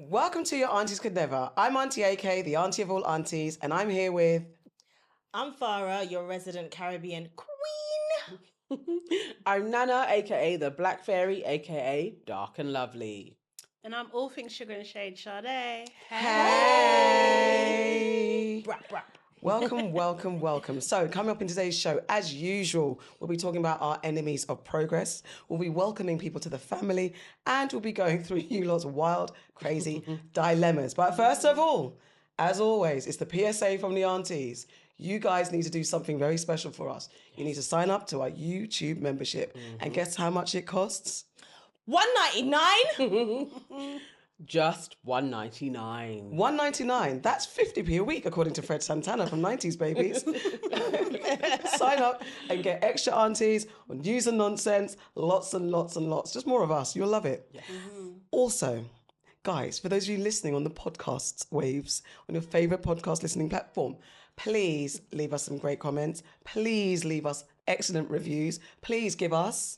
Welcome to Your Aunties Could Never. I'm Auntie AK, the auntie of all aunties, and I'm here with... I'm FARRAH, your resident Caribbean queen. I'm Nana, aka the Black Fairy, aka Dark and Lovely. And I'm all things sugar and shade, Sade. Hey! Brap, brap. Welcome. So, coming up in today's show, as usual, we'll be talking about our enemies of progress. We'll be welcoming people to the family, and we'll be going through you lots of wild, crazy dilemmas. But first of all, as always, it's the PSA from the aunties. You guys need to do something very special for us. You need to sign up to our YouTube membership. And guess how much it costs? $1.99. Just $1.99. $1.99. That's 50p a week, according to Fred Santana from 90s Babies. Sign up and get extra aunties on news and nonsense, lots and lots and lots. Just more of us. You'll love it. Yeah. Also, guys, for those of you listening on the podcast waves, on your favourite podcast listening platform, please leave us some great comments. Please leave us excellent reviews. Please give us...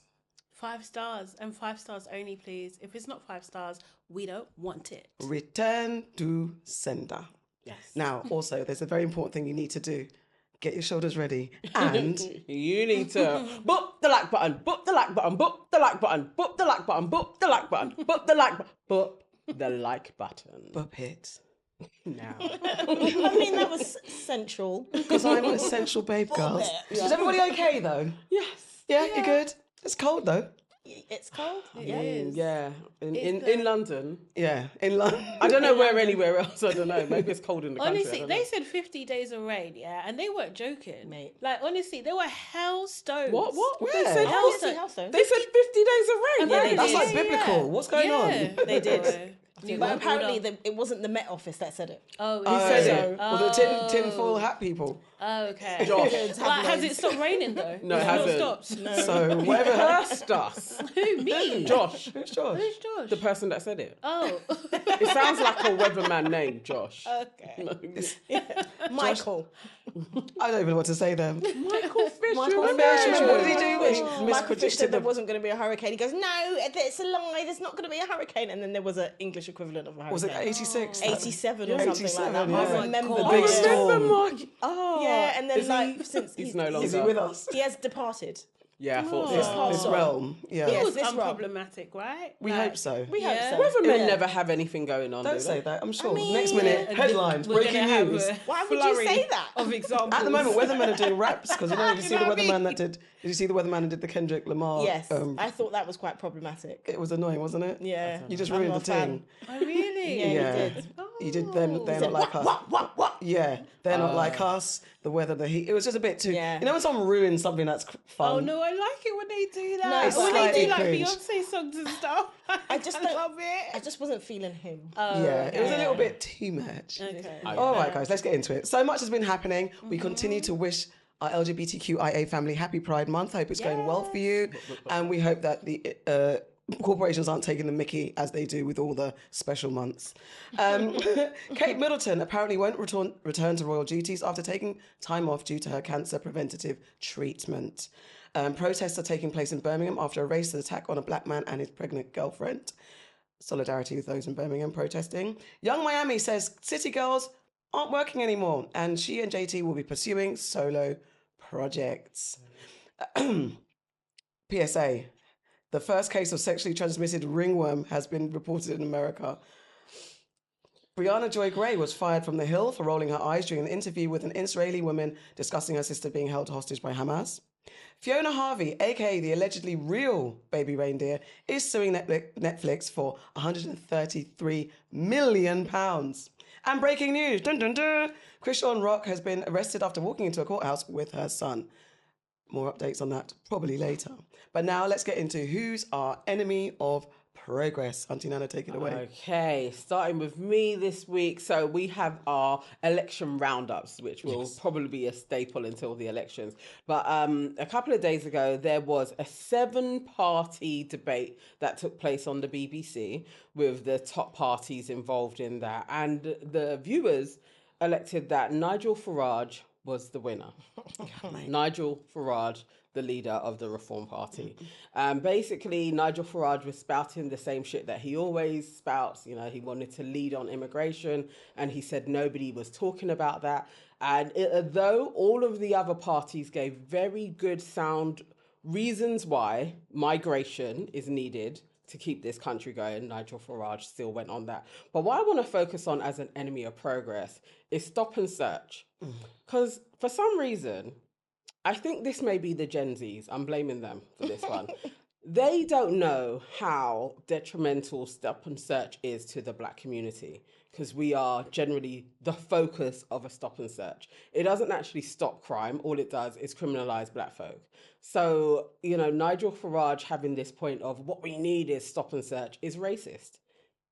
5 stars and 5 stars only, please. If it's not 5 stars, we don't want it. Return to sender. Yes. Now, also, there's a very important thing you need to do. Get your shoulders ready. And you need to boop the like button, boop the like button, boop the like button, boop the like button, boop the like button, boop the like button, boop the like button. boop it. Now. I mean, that was central. Because I'm an essential babe, girls. Is everybody okay, though? Yes. Yeah, you're good? It's cold, though. It's cold. Yeah. In London. Yeah, in London. I don't know where anywhere else. I don't know. Maybe it's cold in the country. Honestly, they said 50 days of rain, yeah, and they weren't joking, Mate. Like, honestly, they were hailstones. What? Where? They said Hailstones. They said 50 days of rain. Yeah, they That's did. like biblical. What's going on? They did. New But World apparently Order. it wasn't the Met Office that said it. Oh, Who said it? Well, the tinfoil hat people. Oh, okay. Josh. Like, has it stopped raining though? No, it It's hasn't. not stopped. No. So, whatever. Cursed us. Who, me? Josh. Who's Josh? Who's Josh? The person that said it. Oh. It sounds like a weatherman name, Josh. Okay. Michael. I don't even know what to say there. Michael Fisher. Michael Fisher. What did he do? Michael Fisher said there wasn't going to be a hurricane. He goes, no, it's a lie. There's not going to be a hurricane. And then there was an English equivalent of a hurricane. Was it 86? 87 or something 87, like that. yeah. I remember The that. big I storm. remember Mark. Oh. Yeah, and then Is like since He's no longer. Is he with us? he has departed. Yeah, I thought This, so. this realm. Yeah. Yes, It was this wrong. unproblematic, right? We hope so. We Yeah. hope so. Weathermen Yeah. never have anything going on. Don't do say they? that. I'm sure. mean, Next minute, And headlines, we're breaking gonna have news. a Why would you flurry say that? Of examples. At the moment, weathermen are doing raps because you know. Did you see the You know what I weatherman mean? that did? Did you see the weatherman that did the Kendrick Lamar? Yes, Um, I thought that was quite problematic. it was annoying, wasn't it? Yeah, You just I'm ruined not the a fan. thing. Oh, really? Yeah, Yeah. he did. You did them. They're not like us. What? Yeah, they're not like us. The weather, the heat. It was just a bit too. Yeah. You know when someone ruins something that's fun. Oh no, I like it when they do that. No, it's when they slightly do like cringe. Beyonce songs and stuff. I just I don't- love it. I just wasn't feeling him. Yeah, it was a okay. little bit too much. Okay. All right, guys, let's get into it. So much has been happening. We continue to wish our LGBTQIA family happy Pride Month. I hope it's going well for you. And we hope that the corporations aren't taking the mickey as they do with all the special months. Kate Middleton apparently won't return to royal duties after taking time off due to her cancer preventative treatment. Protests are taking place in Birmingham after a racist attack on a black man and his pregnant girlfriend. Solidarity with those in Birmingham protesting. Young Miami says city girls aren't working anymore and she and JT will be pursuing solo projects. PSA, the first case of sexually transmitted ringworm has been reported in America. Brianna Joy Gray was fired from The Hill for rolling her eyes during an interview with an Israeli woman discussing her sister being held hostage by Hamas. Fiona Harvey, aka the allegedly real baby reindeer, is suing Netflix for £133 million. And breaking news, dun dun dun, Krishan Rock has been arrested after walking into a courthouse with her son. More updates on that probably later. But now let's get into who's our enemy of progress. Auntie Nana, take it away. Okay, starting with me this week. So we have our election roundups, which will probably be a staple until the elections. But a couple of days ago, there was a 7-party debate that took place on the BBC with the top parties involved in that. And the viewers elected that Nigel Farage was the winner. Nigel Farage, the leader of the Reform Party. Basically, Nigel Farage was spouting the same shit that he always spouts. You know, he wanted to lead on immigration, and he said nobody was talking about that. And though all of the other parties gave very good, sound reasons why migration is needed to keep this country going, Nigel Farage still went on that. But what I want to focus on as an enemy of progress is stop and search. Because for some reason, I think this may be the Gen Zs. I'm blaming them for this one. They don't know how detrimental stop and search is to the Black community, because we are generally the focus of a stop and search. It doesn't actually stop crime. All it does is criminalize Black folk. So, you know, Nigel Farage having this point of what we need is stop and search is racist.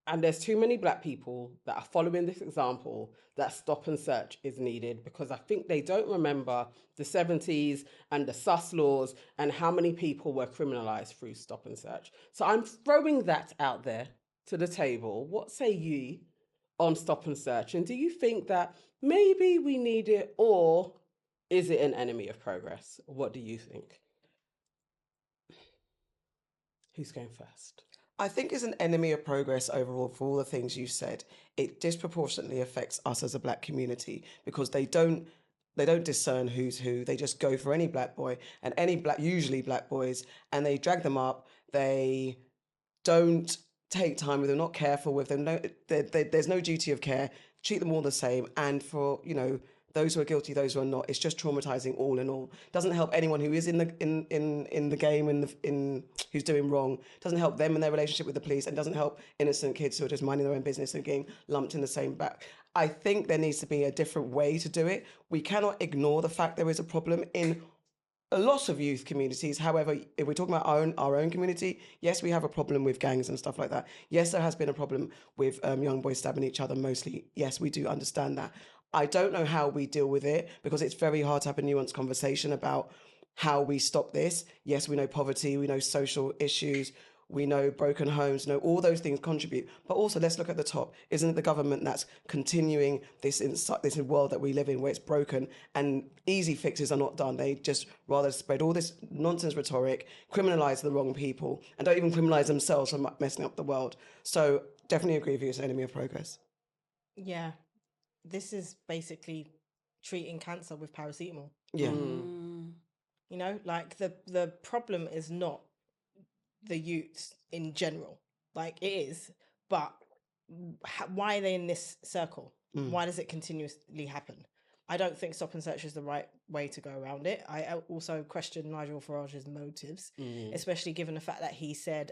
And there's too many Black people that are following this example that stop and search is needed, because I think they don't remember the 70s and the sus laws and how many people were criminalized through stop and search. So I'm throwing that out there to the table. What say you on stop and search? And do you think that maybe we need it, or is it an enemy of progress? What do you think? Who's going first? I think it's an enemy of progress overall for all the things you said. It disproportionately affects us as a Black community, because they don't discern who's who. They just go for any Black boy and usually Black boys, and they drag them up. They don't take time with them, not careful with them. No, there's no duty of care. Treat them all the same. And for, you know, those who are guilty, those who are not, it's just traumatizing all in all. Doesn't help anyone who is in the game in who's doing wrong. Doesn't help them in their relationship with the police, and doesn't help innocent kids who are just minding their own business and getting lumped in the same back. I think there needs to be a different way to do it. We cannot ignore the fact there is a problem in a lot of youth communities. However, if we're talking about our own community, yes, we have a problem with gangs and stuff like that. Yes, there has been a problem with young boys stabbing each other mostly. Yes, we do understand that. I don't know how we deal with it, because it's very hard to have a nuanced conversation about how we stop this. Yes, we know poverty, we know social issues, we know broken homes, know all those things contribute. But also, let's look at the top. Isn't it the government that's continuing this world that we live in where it's broken, and easy fixes are not done? They just rather spread all this nonsense rhetoric, criminalise the wrong people, and don't even criminalise themselves for messing up the world. So definitely agree with you, it's an enemy of progress. Yeah. This is basically treating cancer with paracetamol. Yeah. You know, like the problem is not the youths in general. Like, it is, but why are they in this circle? Why does it continuously happen? I don't think stop and search is the right way to go around it. I also question Nigel Farage's motives, especially given the fact that he said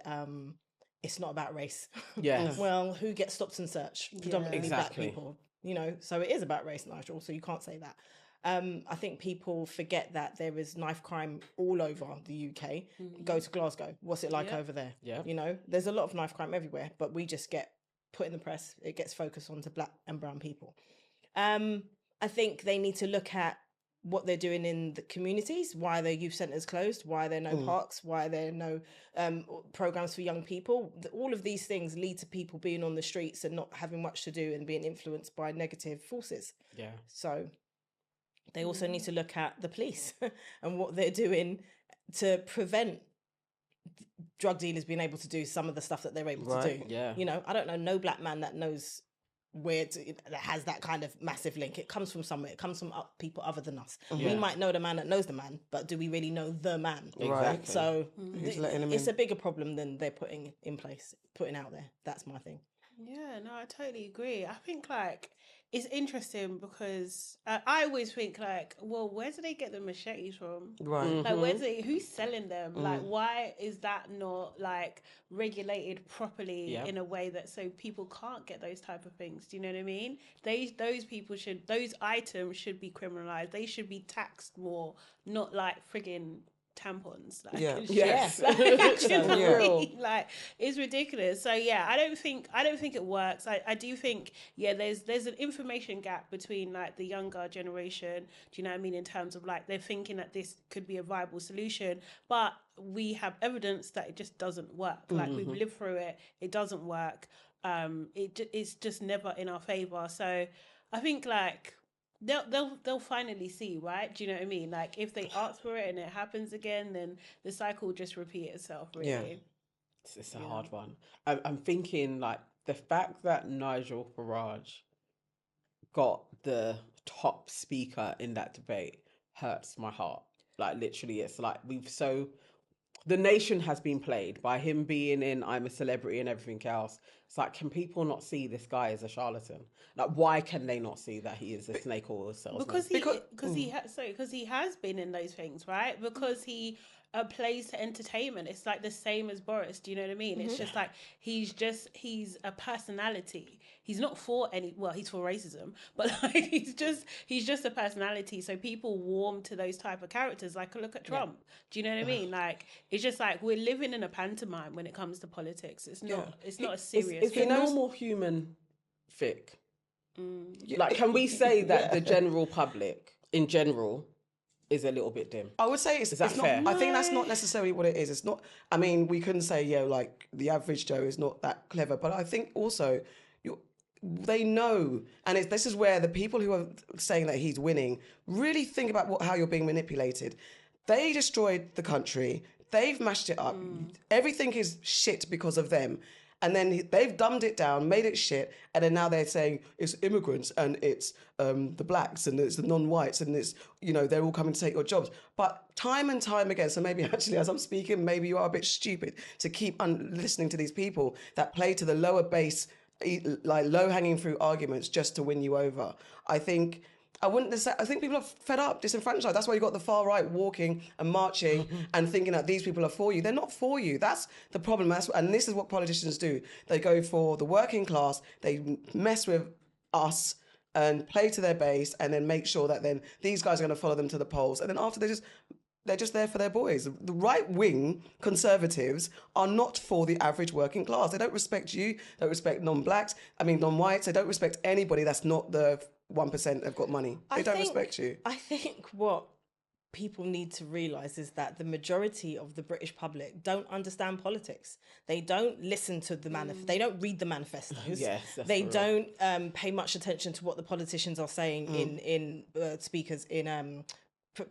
it's not about race. Yes. Well, who gets stopped and searched? Predominantly exactly. Black people. You know, so it is about race, Nigel, so you can't say that. I think people forget that there is knife crime all over the UK. Go to Glasgow. What's it like over there? Yeah. You know, there's a lot of knife crime everywhere, but we just get put in the press. It gets focused onto Black and brown people. I think they need to look at what they're doing in the communities, why their youth centres closed, why there are no parks, why there are no programmes for young people. All of these things lead to people being on the streets and not having much to do and being influenced by negative forces. Yeah. So they also need to look at the police and what they're doing to prevent drug dealers being able to do some of the stuff that they're able to do. Yeah. You know, I don't know no Black man that knows that has that kind of massive link. It comes from somewhere. It comes from people other than us. We might know the man that knows the man, but do we really know the man? Exactly. So it's in? a bigger problem than they're putting out there. That's my thing. Yeah, no, I totally agree. I think, like, it's interesting because I always think, like, well, where do they get the machetes from? Right. Like, who's selling them? Like, why is that not, like, regulated properly in a way that so people can't get those type of things? Do you know what I mean? Those items should be criminalized. They should be taxed more, not like friggin' tampons. Like, Yes. Like, it's ridiculous. So yeah, I don't think it works. I do think there's an information gap between like the younger generation, do you know what I mean, in terms of like they're thinking that this could be a viable solution, but we have evidence that it just doesn't work. Like, we've lived through it doesn't work. It's just never in our favor. So I think, like, they'll finally see, right? Do you know what I mean? Like if they ask for it and it happens again, then the cycle will just repeat itself. Really. Yeah. It's a hard one. I'm thinking like the fact that Nigel Farage got the top speaker in that debate hurts my heart. Like literally, it's like the nation has been played by him being in I'm a Celebrity and everything else. It's like, can people not see this guy as a charlatan? Like, why can they not see that he is a snake oil salesman? Because he has been in those things, right? Because he plays to entertainment. It's like the same as Boris. Do you know what I mean? It's just like he's a personality. He's not for he's for racism, but like he's just a personality. So people warm to those type of characters. Like look at Trump. Yeah. Do you know what I mean? Like it's just like we're living in a pantomime when it comes to politics. It's not. Yeah. It's not a serious. It's a normal human fic. Like, can we say that the general public in general is a little bit dim? I would say it's not fair? I think that's not necessarily what it is. It's not. I mean, we couldn't say like the average Joe is not that clever, but I think also they know, and this is where the people who are saying that he's winning really think about how you're being manipulated. They destroyed the country. They've mashed it up. Everything is shit because of them. And then they've dumbed it down, made it shit, and then now they're saying it's immigrants and it's the blacks and it's the non-whites and it's, they're all coming to take your jobs. But time and time again, so maybe actually as I'm speaking, maybe you are a bit stupid to keep listening to these people that play to the lower base, like low-hanging fruit arguments just to win you over. I think people are fed up, disenfranchised. That's why you got the far right walking and marching and thinking that these people are for you. They're not for you. That's the problem. And this is what politicians do. They go for the working class. They mess with us and play to their base and then make sure that then these guys are going to follow them to the polls. And then after they're just there for their boys. The right-wing conservatives are not for the average working class. They don't respect you. They don't respect non-whites. They don't respect anybody that's not the 1% have got money. They don't respect you. I think what people need to realise is that the majority of the British public don't understand politics. They don't listen to the they don't read the manifestos. Yes, they don't pay much attention to what the politicians are saying in speakers in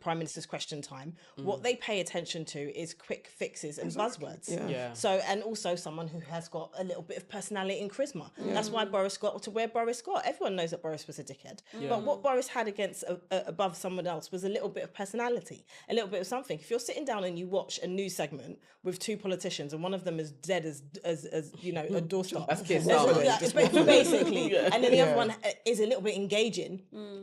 Prime Minister's Question Time. What they pay attention to is quick fixes and buzzwords. Yeah. So, and also someone who has got a little bit of personality and charisma. That's why Boris got to where Boris got. Everyone knows that Boris was a dickhead. But what Boris had against above someone else was a little bit of personality, a little bit of something. If you're sitting down and you watch a news segment with two politicians and one of them is dead as a doorstop. That's kids basically. And then the other one is a little bit engaging.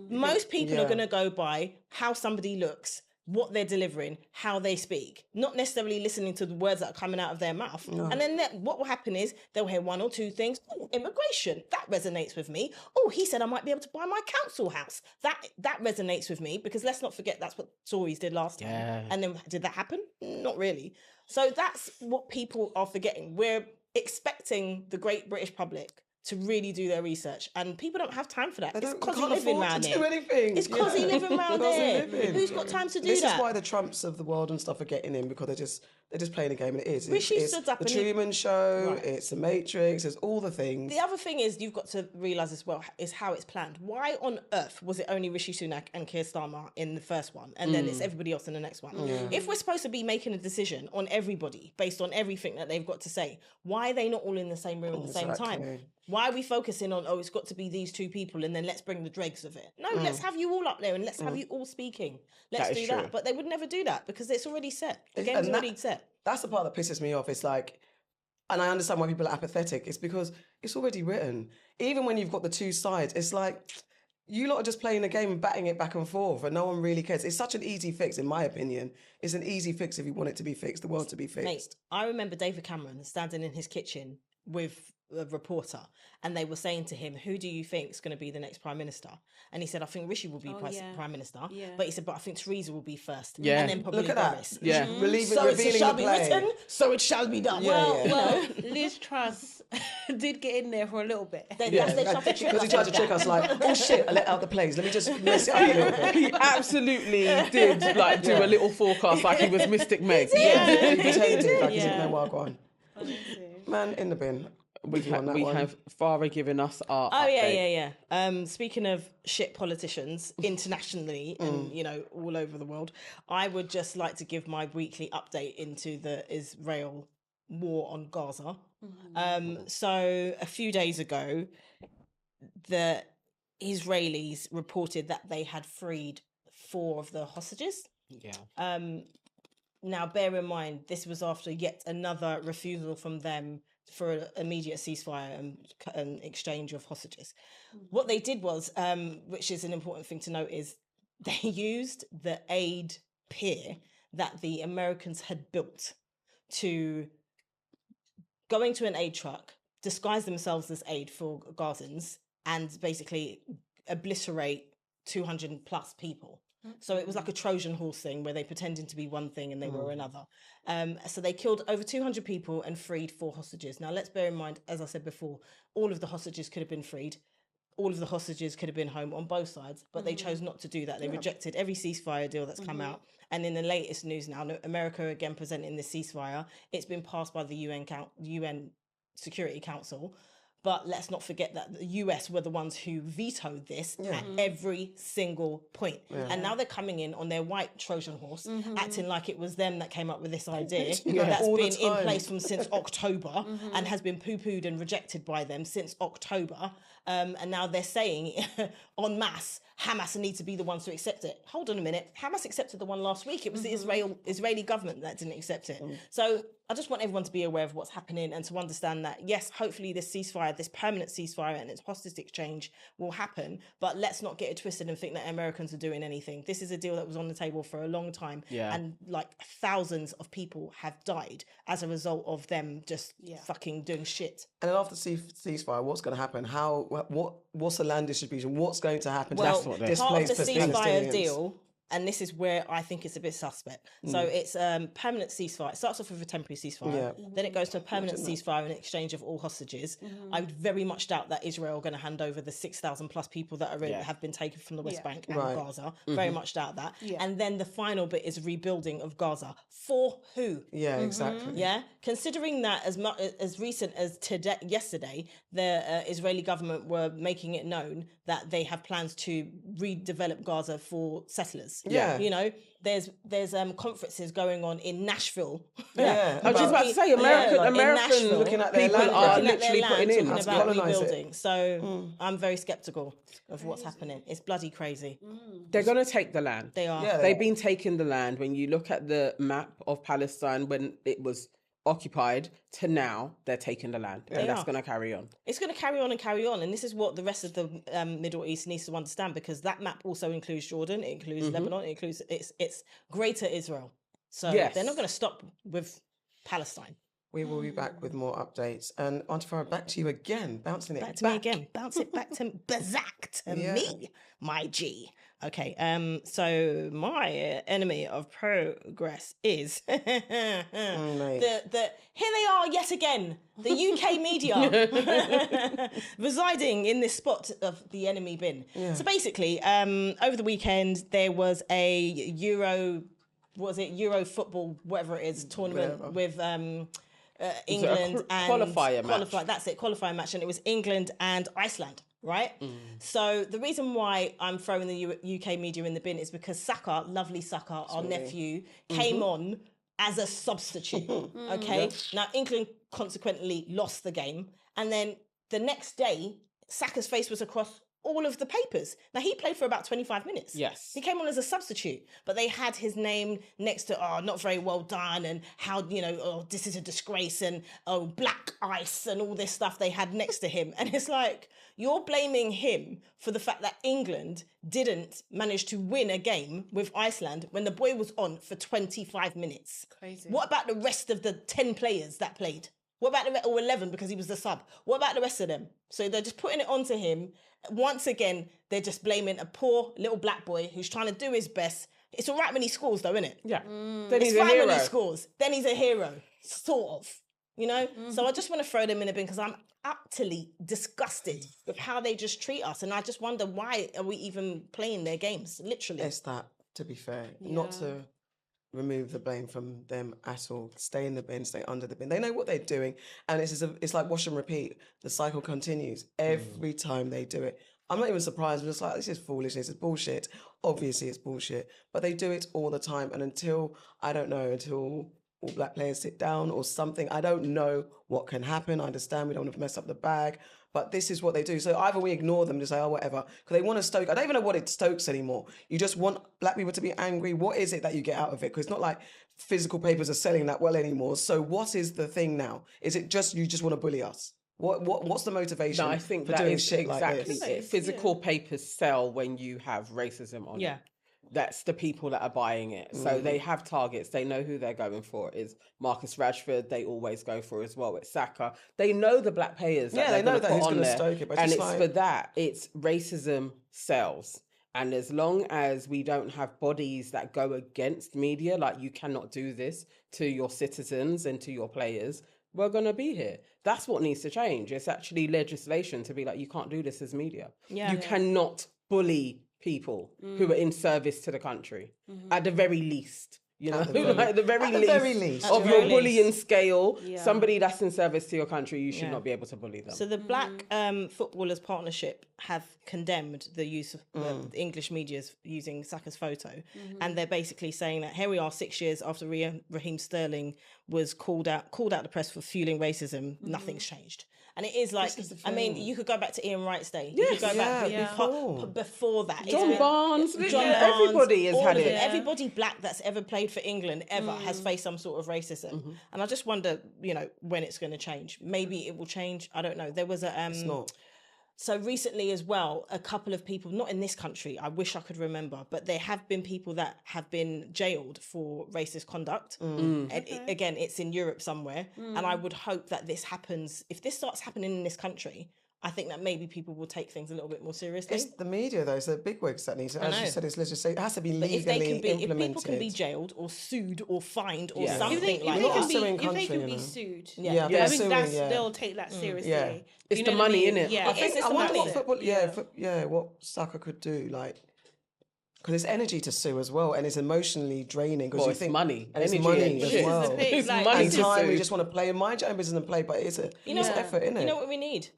Most people are going to go by how somebody looks, what they're delivering, how they speak, not necessarily listening to the words that are coming out of their mouth. And then what will happen is they'll hear one or two things. Oh, immigration, that resonates with me. Oh, he said I might be able to buy my council house. That resonates with me, because let's not forget that's what Tories did last time. And then did that happen? Not really. So that's what people are forgetting. We're expecting the great British public to really do their research, and people don't have time for that. It's because he living around there. It's because he living around there. Who's got time to do that? This is why the Trumps of the world and stuff are getting in, because they're just playing a game, and it is. It's the Truman Show. Right. It's the Matrix. It's all the things. The other thing is you've got to realise as well is how it's planned. Why on earth was it only Rishi Sunak and Keir Starmer in the first one, and then it's everybody else in the next one? If we're supposed to be making a decision on everybody based on everything that they've got to say, why are they not all in the same room at the same time? Why are we focusing on, it's got to be these two people and then let's bring the dregs of it? No, let's have you all up there and let's have you all speaking. Let's do that. But they would never do that because it's already set. The game's already set. That's the part that pisses me off. It's like, and I understand why people are apathetic. It's because it's already written. Even when you've got the two sides, it's like, you lot are just playing a game and batting it back and forth and no one really cares. It's such an easy fix, in my opinion. It's an easy fix if you want it to be fixed, the world to be fixed. Mate, I remember David Cameron standing in his kitchen with a reporter and they were saying to him, who do you think is going to be the next Prime Minister? And he said, I think Rishi will be Prime Minister. But he said, but I think Theresa will be first. And then probably Look at Boris. That. So it shall be written, so it shall be done. Well, Liz Truss did get in there for a little bit. Because he tried to trick us like, oh shit, I let out the plays. Let me just mess it up a little bit. He absolutely did do a little forecast like he was Mystic Meg. He pretended like he's in no Wagwan. Man, in the bin. we with you on that we one. have Farrah giving us our Oh update. yeah. Speaking of shit politicians internationally and all over the world, I would just like to give my weekly update into the Israel war on Gaza. So a few days ago, the Israelis reported that they had freed 4 of the hostages. Yeah. Now, bear in mind, this was after yet another refusal from them for an immediate ceasefire and exchange of hostages. What they did was, which is an important thing to note, is they used the aid pier that the Americans had built to go into an aid truck, disguise themselves as aid for Gazans, and basically obliterate 200 plus people. So it was like a Trojan horse thing where they pretended to be one thing and they were another. So they killed over 200 people and freed 4 hostages. Now, let's bear in mind, as I said before, all of the hostages could have been freed. All of the hostages could have been home on both sides, but they chose not to do that. They rejected every ceasefire deal that's come out. And in the latest news now, America again presenting the ceasefire. It's been passed by the UN Security Council. But let's not forget that the US were the ones who vetoed this at every single point. And now they're coming in on their white Trojan horse, acting like it was them that came up with this idea that's All the been in time. place from since October and has been poo-pooed and rejected by them since October. And now they're saying en masse, Hamas need to be the ones to accept it. Hold on a minute. Hamas accepted the one last week. It was the Israeli government that didn't accept it. So I just want everyone to be aware of what's happening and to understand that, yes, hopefully this ceasefire, this permanent ceasefire and its hostage exchange will happen. But let's not get it twisted and think that Americans are doing anything. This is a deal that was on the table for a long time. Yeah. And like thousands of people have died as a result of them just fucking doing shit. And then after ceasefire, what's going to happen? What's the land distribution? What's going to happen? Well, to part of displaced the ceasefire Palestinians? deal, and this is where I think it's a bit suspect. So it's permanent ceasefire. It starts off with a temporary ceasefire. Then it goes to a permanent ceasefire in exchange of all hostages. I would very much doubt that Israel are going to hand over the 6,000 plus people that are have been taken from the West Bank and Gaza. Very much doubt that. And then the final bit is rebuilding of Gaza. For who? Yeah, exactly. Yeah, considering that as recent as yesterday, the Israeli government were making it known that they have plans to redevelop Gaza for settlers. Yeah. You know, there's conferences going on in Nashville. Yeah. I was just about to say, in American Nashville, looking at their people land, are looking at their literally land, putting in. talking Let's about colonise it. rebuilding. So I'm very skeptical of what's happening. It's bloody crazy. They're going to take the land. They are. Yeah, They've been taking the land. When you look at the map of Palestine when it was occupied to now, they're taking the land. And that's are. going to carry on. It's going to carry on and carry on. And this is what the rest of the Middle East needs to understand, because that map also includes Jordan, it includes Lebanon, it includes it's greater Israel. So they're not going to stop with Palestine. We will be back with more updates. And Auntie Farrah, back to you again, bouncing it Back to me again. Bounce it back to me, my G. Okay, so my enemy of progress is the here they are yet again, the UK media residing in this spot of the enemy bin. So basically, over the weekend there was a Euro football, whatever it is, tournament with England and qualifier match. That's it, qualifier match, and it was England and Iceland. Right? So the reason why I'm throwing the UK media in the bin is because Saka, lovely Saka, our nephew, came on as a substitute. Okay? Now, England consequently lost the game. And then the next day, Saka's face was across all of the papers. Now, he played for about 25 minutes. Yes. He came on as a substitute, but they had his name next to, not very well done, and how, this is a disgrace, and, black ice, and all this stuff they had next to him. And it's like, you're blaming him for the fact that England didn't manage to win a game with Iceland when the boy was on for 25 minutes. Crazy. What about the rest of the 10 players that played? What about or 11 because he was the sub? What about the rest of them? So they're just putting it onto him. Once again, they're just blaming a poor little black boy who's trying to do his best. It's all right when he scores, though, isn't it? Yeah. Then it's fine when he scores. Then he's a hero, sort of. So I just want to throw them in a bin because I'm utterly disgusted with how they just treat us. And I just wonder, why are we even playing their games, literally? It's that, to be fair. Not to remove the blame from them at all. Stay in the bin, stay under the bin. They know what they're doing, and it's like wash and repeat. The cycle continues every time they do it. I'm not even surprised. I'm just like, this is foolishness. It's bullshit. Obviously, it's bullshit. But they do it all the time. And until all black players sit down or something, I don't know what can happen. I understand we don't want to mess up the bag, but this is what they do. So either we ignore them, just say, oh, whatever, because they want to stoke. I don't even know what it stokes anymore. You just want black people to be angry. What is it that you get out of it? Because it's not like physical papers are selling that well anymore. So what is the thing now? Is it just you just want to bully us? What's the motivation? No, I think for that doing is shit exactly like this? it. Physical papers sell when you have racism on it. That's the people that are buying it. So they have targets. They know who they're going for. It's Marcus Rashford. They always go for as well. It's Saka. They know the black players that they're going to put on there. Stoke it, but and it's like... for that. It's racism sells. And as long as we don't have bodies that go against media, like you cannot do this to your citizens and to your players, we're going to be here. That's what needs to change. It's actually legislation to be like, you can't do this as media. You cannot bully people who are in service to the country at the very least. You know, like the very least of your bullying scale, somebody that's in service to your country, you should not be able to bully them. So the Black Footballers Partnership have condemned the use of the English media's using Saka's photo, and they're basically saying that here we are 6 years after Raheem Sterling was called out the press for fueling racism, nothing's changed. And it is like, I mean, you could go back to Ian Wright's day. You could go back before that. John Barnes, everybody has had it. Everybody black that's ever played for England has faced some sort of racism. And I just wonder, when it's going to change. Maybe it will change. I don't know. There was a... it's not. So recently as well, a couple of people, not in this country, I wish I could remember, but there have been people that have been jailed for racist conduct. And again, it's in Europe somewhere. And I would hope that this happens, if this starts happening in this country, I think that maybe people will take things a little bit more seriously. It's the media, though. It's the bigwigs that need to, as you said, it's legislation. It has to be legally implemented. If people can be jailed or sued or fined or something if they can be sued, I think they'll take that seriously. It's the money, innit? Yeah, I wonder what football. What Saka could do, like. Because it's energy to sue as well, and it's emotionally draining. Because it's money, and it's money as well. It's money to time sue. we just want to play and mind your own business and play, but it's effort, isn't it? You know what we need?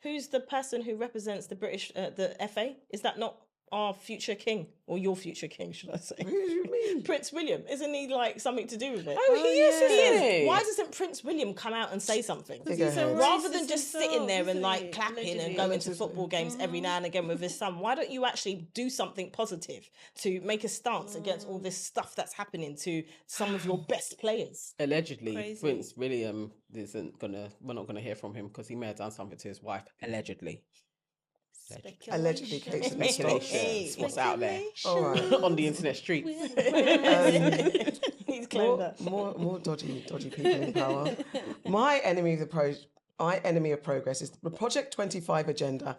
Who's the person who represents the British, the FA? Is that not our future king, or your future king, should I say? Who do you mean? Prince William. Isn't he like something to do with it? Oh, he is. Why doesn't Prince William come out and say something? Rather than just sitting there and like clapping and going to football games every now and again with his son, why don't you actually do something positive to make a stance against all this stuff that's happening to some of your best players? Allegedly, Prince William we're not gonna hear from him because he may have done something to his wife. Allegedly, case speculation. What's out there on the internet streets? He's claimed that. More dodgy people in power. My enemy of progress is the Project 2025 agenda,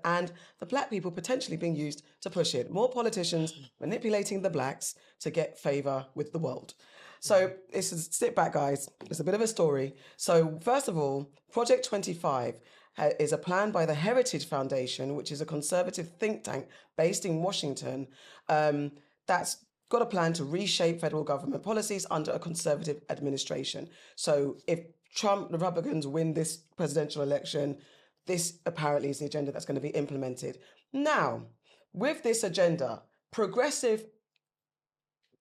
and the black people potentially being used to push it. More politicians manipulating the blacks to get favour with the world. So sit back, guys. It's a bit of a story. So first of all, Project 25 is a plan by the Heritage Foundation, which is a conservative think tank based in Washington, that's got a plan to reshape federal government policies under a conservative administration. So if Trump Republicans win this presidential election, this apparently is the agenda that's going to be implemented. Now, with this agenda, progressive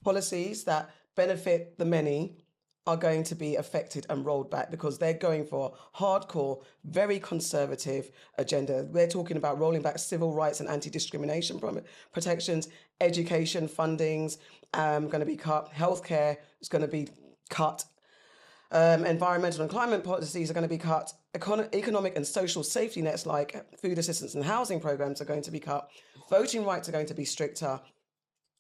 policies that benefit the many are going to be affected and rolled back because they're going for hardcore, very conservative agenda. They're talking about rolling back civil rights and anti-discrimination protections, education fundings going to be cut, healthcare is going to be cut, environmental and climate policies are going to be cut, economic and social safety nets like food assistance and housing programs are going to be cut, voting rights are going to be stricter,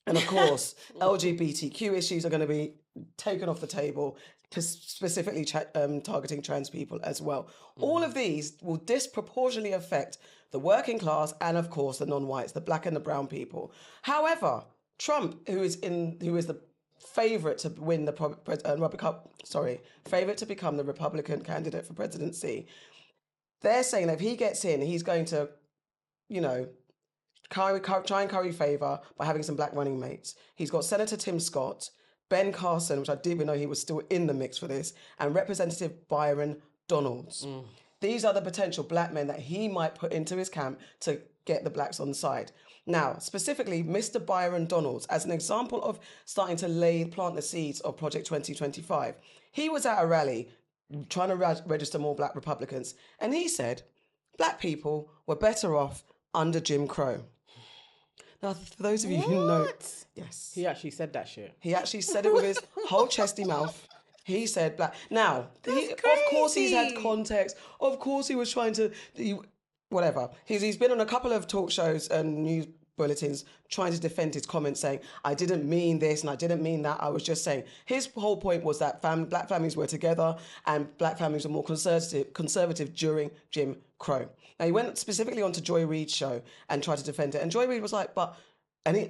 and of course, LGBTQ issues are going to be taken off the table, specifically targeting trans people as well. All of these will disproportionately affect the working class and, of course, the non-whites, the black and the brown people. However, Trump, who is the favourite to win the favourite to become the Republican candidate for presidency, they're saying that if he gets in, he's going to, try and curry favour by having some black running mates. He's got Senator Tim Scott, Ben Carson, which I didn't even know he was still in the mix for this, and Representative Byron Donalds. These are the potential black men that he might put into his camp to get the blacks on side. Now, specifically, Mr. Byron Donalds, as an example of starting to plant the seeds of Project 2025, he was at a rally trying to register more black Republicans, and he said black people were better off under Jim Crow. Now, for those of you who know... Yes. He actually said that shit. He actually said it with his whole chesty mouth. He said black. Now, of course he's had context. Of course he was trying to... whatever. He's been on a couple of talk shows and news bulletins trying to defend his comments, saying, I didn't mean this and I didn't mean that. I was just saying. His whole point was that black families were together and black families were more conservative during Jim Crow. Now, he went specifically onto Joy Reid's show and tried to defend it. And Joy Reid was like,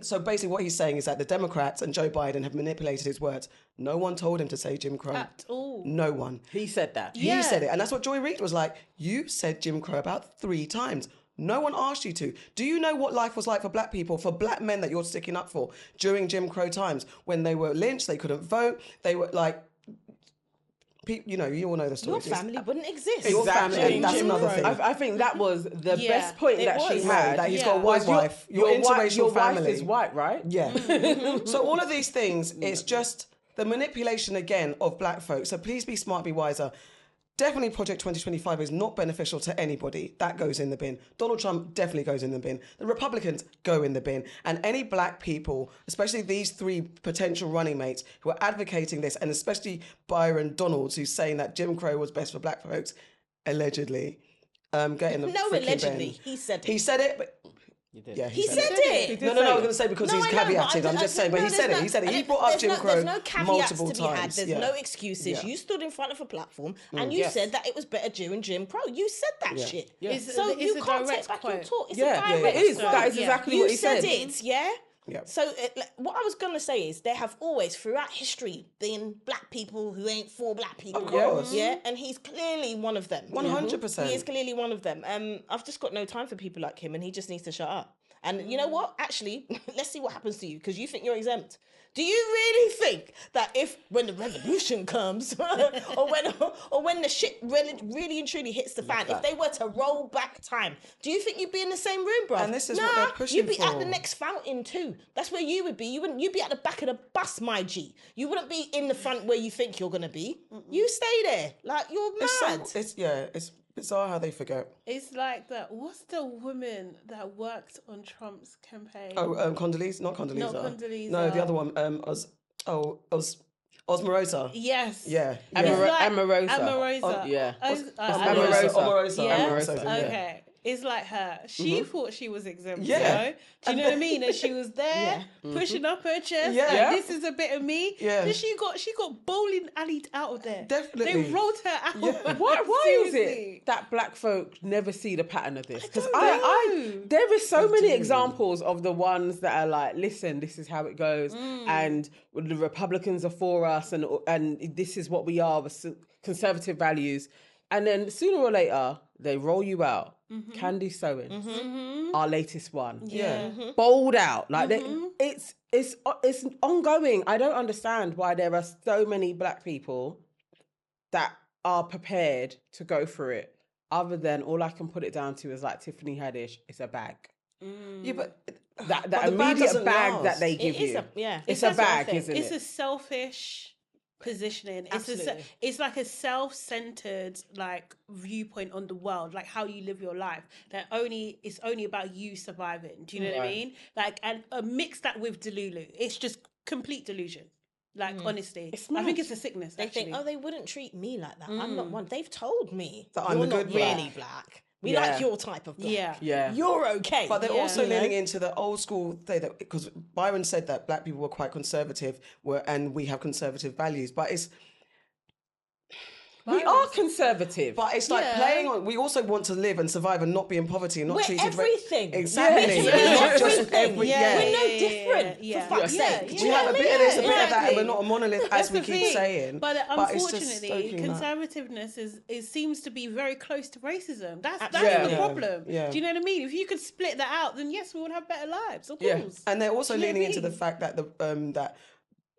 so basically what he's saying is that the Democrats and Joe Biden have manipulated his words. No one told him to say Jim Crow. At all. No one. He said that. He said it. And that's what Joy Reid was like. You said Jim Crow about 3 times. No one asked you to. Do you know what life was like for black people, for black men that you're sticking up for during Jim Crow times? When they were lynched, they couldn't vote. They were like... you all know the story. Your family wouldn't exist. Your family, and that's another thing. I think that was the best point that she had. That he's got a white wife. Your interracial family. Wife is white, right? Yeah. So all of these things, it's just the manipulation again of black folks. So please be smart, be wiser. Definitely Project 2025 is not beneficial to anybody. That goes in the bin. Donald Trump definitely goes in the bin. The Republicans go in the bin. And any black people, especially these 3 potential running mates who are advocating this, and especially Byron Donalds, who's saying that Jim Crow was best for black folks, allegedly, get in the No, freaking allegedly. bin. He said it. He said it, but... Yeah, he said it. No, I was going to say because he's caveated. I'm just saying, but he said it. He said it. He brought up Jim Crow There's no caveats multiple to be had. times. There's no excuses. You stood in front of a platform and you said that it was better during Jim Crow. You said that shit. Yeah. So you can't take back your talk. It's a direct it is. quote. That is exactly what he said. You said it, yeah? Yeah. So what I was going to say is there have always, throughout history, been black people who ain't for black people. Of course. Yeah, and he's clearly one of them. 100%. He is clearly one of them. I've just got no time for people like him and he just needs to shut up. And you know what? Actually, let's see what happens to you because you think you're exempt. Do you really think that when the revolution comes or when the shit really and truly hits the fan, if they were to roll back time, do you think you'd be in the same room, bro? And this is what they're pushing you'd be for. at the next fountain too. That's where you would be. You'd be at the back of the bus, my G. You wouldn't be in the front where you think you're gonna be. You stay there. Like you're mad. It's bizarre how they forget. It's like that. What's the woman that worked on Trump's campaign? Oh, Condoleezza? Not Condoleezza. Not Condoleezza. No, the other one. Osmarosa. Yes. Yeah. Omarosa. Omarosa. Yeah. Omarosa. Yeah. Omarosa, yeah. Okay. It's like her. She thought she was exempt. Yeah. You know? Do you know what I mean? And she was there pushing up her chest. Yeah. Like, this is a bit of me. Yeah. Then she got bowling alleyed out of there. Definitely. They rolled her out. Yeah. Why is Seriously. it that black folk never see the pattern of this? Because know. there is so many examples of the ones that are like, listen, this is how it goes, and the Republicans are for us, and this is what we are with conservative values, and then sooner or later they roll you out. Candy Sowens, our latest one, bowled out like it's ongoing. I don't understand why there are so many black people that are prepared to go through it. Other than all I can put it down to is like Tiffany Haddish, it's a bag. Yeah, but That the bag immediate doesn't bag last. that they give you. It's a bag, isn't It's it? a selfish positioning. Absolutely. It's like a self-centered like viewpoint on the world, like how you live your life. That it's only about you surviving. Do you know what I mean? Like, and mix that with Delulu. It's just complete delusion. Like honestly, I think it's a sickness. They actually. think, oh, they wouldn't treat me like that. I'm not one. They've told me That I'm you're the not good really black. black. We like your type of black. Yeah. You're okay. But they're also You know? leaning into the old school thing that, because Byron said that black people were quite conservative, and we have conservative values. But We are conservative. But it's like playing on. We also want to live and survive and not be in poverty and not We're treated everything. Exactly. We're Not just everything. every. We're no different. For fuck's sake. We have a bit of this, a bit of that, and we're Exactly. not a monolith as we the keep thing. saying. But it's just unfortunately, stoking that. conservativeness is seems to be very close to racism. That's Yeah. the problem. Yeah. Do you know what I mean? If you could split that out, then yes, we would have better lives. Of Yeah. course. And they're also Do you know leaning what I into the mean? fact that that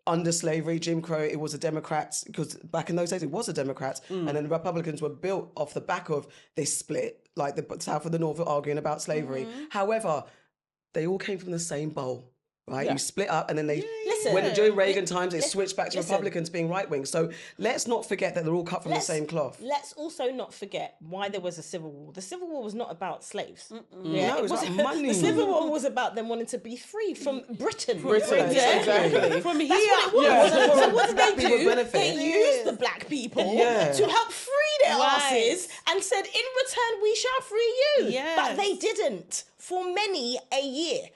under slavery, Jim Crow, it was a Democrats, because back in those days it was a Democrats, and then the Republicans were built off the back of this split, like the South and the North were arguing about slavery. However, they all came from the same bowl, right? You split up, and then they during Reagan times, it switched back to Republicans being right wing. So let's not forget that they're all cut from the same cloth. Let's also not forget why there was a civil war. The civil war was not about slaves. No, it was about money. The civil war was about them wanting to be free from Britain. Exactly. From here, That's what it was. So what did Black they people do? benefit. They used the black people Yeah. to help free their Right. asses and said, in return, we shall free you. Yes. But they didn't for many a year.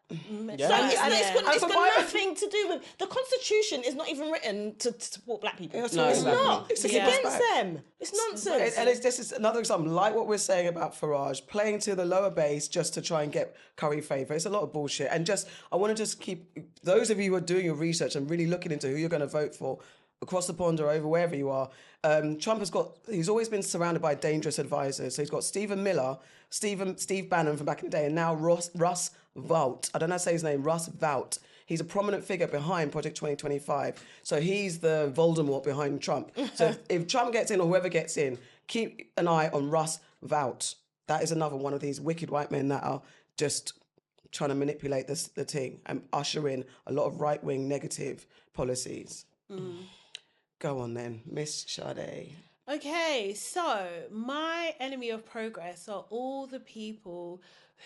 So it's for got my- nothing to do with... The Constitution is not even written to support black people. It's No, It's exactly. not. It's keep us against back. them. It's nonsense. And this is another example, like what we're saying about Farrah, playing to the lower base just to try and get curry favour. It's a lot of bullshit. And I want to just keep, those of you who are doing your research and really looking into who you're going to vote for, across the pond or over wherever you are, Trump he's always been surrounded by dangerous advisors. So he's got Stephen Miller, Steve Bannon from back in the day, and now Russ Vought. I don't know how to say his name, Russ Vought. He's a prominent figure behind Project 2025. So he's the Voldemort behind Trump. So if Trump gets in or whoever gets in, keep an eye on Russ Vought. That is another one of these wicked white men that are just trying to manipulate the thing and usher in a lot of right-wing negative policies. Go on then, Miss Sade. Okay, so my enemy of progress are all the people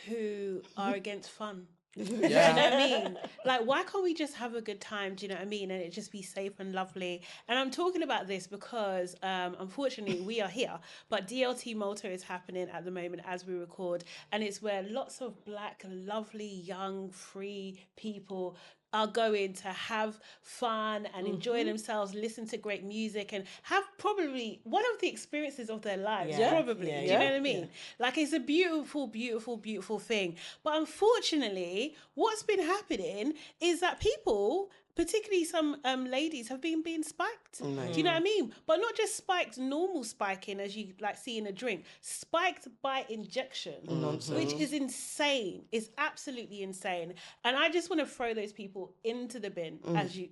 who are against fun. Do you know what I mean? Like, why can't we just have a good time? Do you know what I mean? And it just be safe and lovely. And I'm talking about this because, unfortunately, we are here, but DLT Malta is happening at the moment as we record. And it's where lots of black, lovely, young, free people are going to have fun and enjoy themselves, listen to great music, and have probably one of the experiences of their lives. Yeah. Probably. Yeah, Do you know what I mean? Like, it's a beautiful, beautiful, beautiful thing. But unfortunately, what's been happening is that people, particularly some ladies, have been being spiked. Do you know what I mean? But not just spiked, normal spiking as you like see in a drink, spiked by injection, which is insane. It's absolutely insane. And I just want to throw those people into the bin,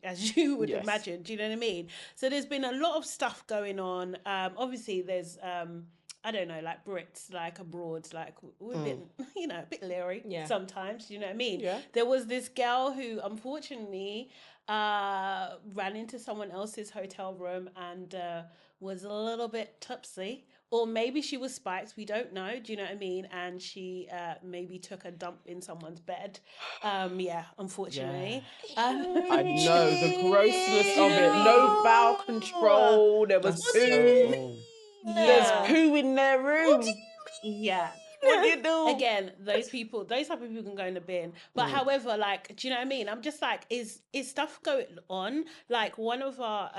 as you would imagine. Do you know what I mean? So there's been a lot of stuff going on. Obviously, there's I don't know, like Brits, like abroad, like we're a bit, a bit leery sometimes. Do you know what I mean? Yeah. There was this girl who, unfortunately, ran into someone else's hotel room and was a little bit tipsy, or maybe she was spiked. We don't know. Do you know what I mean? And she maybe took a dump in someone's bed. Unfortunately. I know the grossness of it. No bowel control. There was poo. There's poo in their room. Yeah. What do you do? Again, those type of people can go in the bin. But however, like, do you know what I mean? I'm just like, is stuff going on? Like, one of our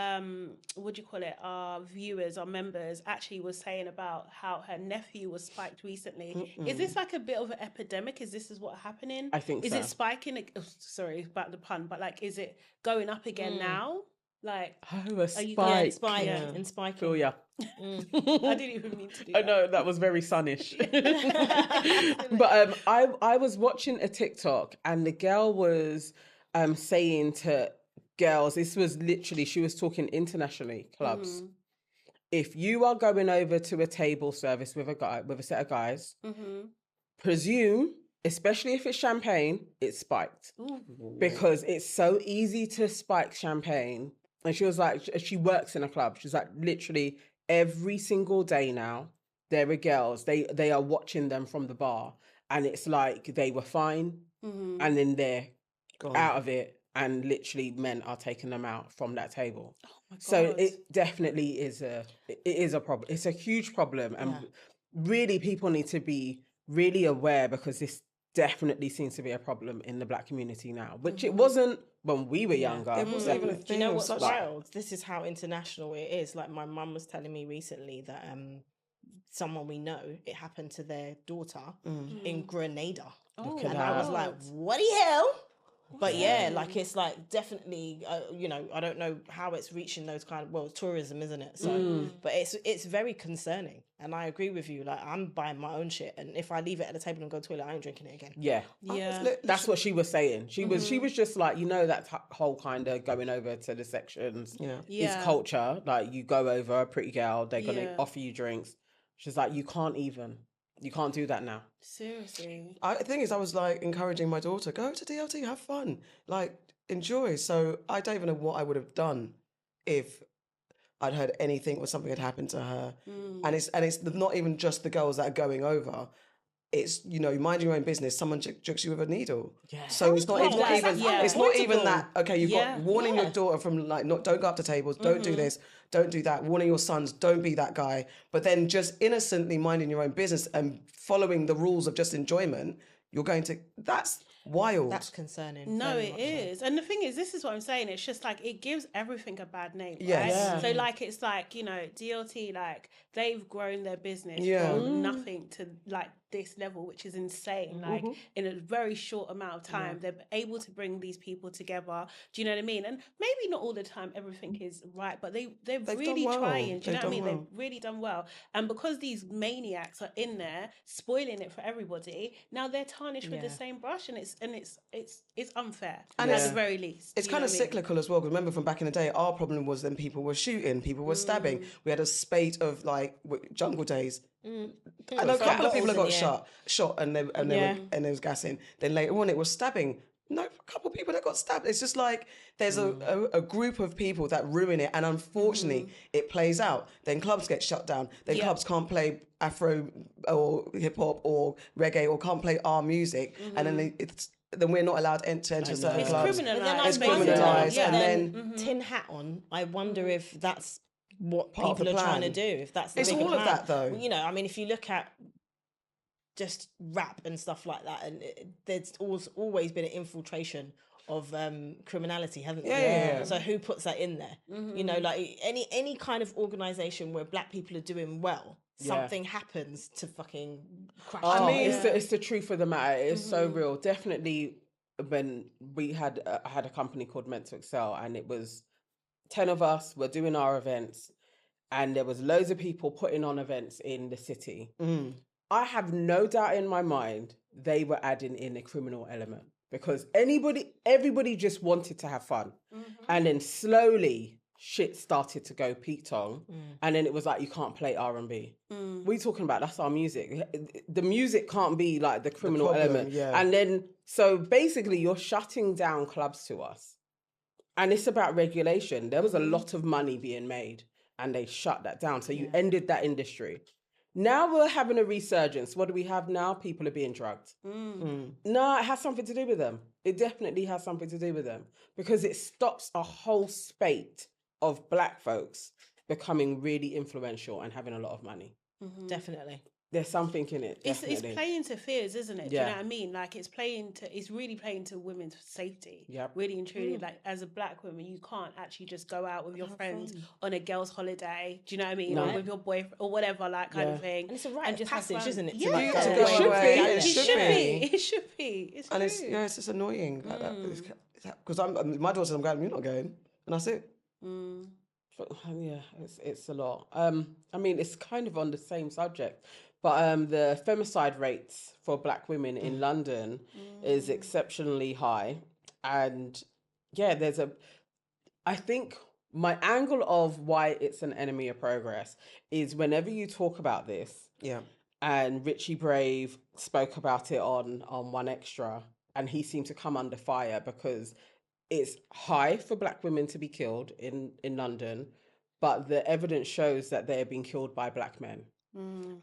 our viewers, our members, actually was saying about how her nephew was spiked recently. Is this like a bit of an epidemic? Is what's happening? I think is so. it spiking? Sorry about the pun, but like, is it going up again now? Like, Oh, a spike. Yeah, spiking. And spiking. Feel ya. I didn't even mean to do I that. know that was very sunnish. But I was watching a TikTok and the girl was saying to girls, this was literally, she was talking internationally, clubs. If you are going over to a table service with a set of guys, presume, especially if it's champagne, it's spiked. Because it's so easy to spike champagne. And she was like, she works in a club. She's like, literally every single day now, there are girls, they are watching them from the bar. And it's like they were fine. And then they're out of it. And literally men are taking them out from that table. Oh my God. So it definitely is a problem. It's a huge problem. And really people need to be really aware because definitely seems to be a problem in the Black community now, which it wasn't when we were younger. It wasn't even a Do thing. you know It what's was such- wild? This is how international it is. Like my mum was telling me recently that someone we know, it happened to their daughter in Grenada. Look at And I was that. like, what the hell? But yeah, like it's like definitely, you know, I don't know how it's reaching those kind of, well, tourism, isn't it? So, but it's very concerning. And I agree with you. Like I'm buying my own shit, and if I leave it at the table and go to the toilet, I ain't drinking it again. Yeah. That's what she was saying. She was just like, you know, that whole kind of going over to the sections is culture. Like you go over, a pretty girl, they're going to offer you drinks. She's like, you can't do that now. Seriously. The thing is, I was like encouraging my daughter, go to DLT, have fun, like enjoy. So I don't even know what I would have done if I'd heard anything or something had happened to her. And it's not even just the girls that are going over. It's, you know, mind your own business. Someone jukes you with a needle. Yeah. So it's not even that. Okay, you've got warning your daughter from like, don't go up to tables, don't do this, don't do that. Warning your sons, don't be that guy. But then just innocently minding your own business and following the rules of just enjoyment, you're going to. That's wild. That's concerning. No, it is. And the thing is, this is what I'm saying. It's just like, it gives everything a bad name. Right? Yes. Yeah. So like, it's like, you know, DLT, like they've grown their business from nothing to like this level, which is insane. Like in a very short amount of time, they're able to bring these people together. Do you know what I mean? And maybe not all the time everything is right, but they're really done well. trying. Do you know what I mean? Well. They've really done well. And because these maniacs are in there spoiling it for everybody, now they're tarnished with the same brush, and it's unfair. And at the very least. It's kind of cyclical as well. Because remember, from back in the day, our problem was then people were shooting, people were stabbing. We had a spate of like jungle days. I know a couple of people that got shot, and there was gassing. Then later on, it was stabbing. No, a couple of people that got stabbed. It's just like there's a group of people that ruin it, and unfortunately, it plays out. Then clubs get shut down. Then clubs can't play Afro or hip hop or reggae, or can't play our music, and then we're not allowed to enter certain clubs. It's criminalised. And then tin hat on. I wonder if that's what Part of people the are trying to plan. do. If that's the It's bigger all of plan. that, though. You know, I mean, if you look at just rap and stuff like that, and there's always been an infiltration of criminality, hasn't there? Yeah. So who puts that in there? You know, like any kind of organisation where Black people are doing well, something happens to fucking crash. I mean, it's the truth of the matter. It's so real. Definitely, when we had I had a company called Meant to Excel, and it was 10 of us were doing our events, and there was loads of people putting on events in the city. I have no doubt in my mind they were adding in a criminal element, because everybody just wanted to have fun. And then slowly shit started to go Pete-tong, and then it was like, you can't play R&B. What are you talking about? That's our music. The music can't be like the criminal element. And then, so basically you're shutting down clubs to us. And it's about regulation. There was a lot of money being made, and they shut that down. So you ended that industry. Now we're having a resurgence. What do we have now? People are being drugged. No, it has something to do with them. It definitely has something to do with them, because it stops a whole spate of Black folks becoming really influential and having a lot of money. Definitely. There's something in it. It's Definitely. playing to fears, isn't it? Do you know what I mean? Like it's really playing to women's safety. Really and truly, like as a Black woman, you can't actually just go out with your friends on a girl's holiday. Do you know what I mean? Or with your boyfriend or whatever, like kind of thing. And it's a rite of passage, have isn't it? Yeah, like, it should be. It should be. It's and true. it's just annoying. Because my daughter says, I'm going, you're not going, and that's it. Yeah, it's a lot. I mean, it's kind of on the same subject, but the femicide rates for Black women in London is exceptionally high. And yeah, I think my angle of why it's an enemy of progress is whenever you talk about this, and Richie Brave spoke about it on One Extra, and he seemed to come under fire because it's high for Black women to be killed in London, but the evidence shows that they're being killed by Black men.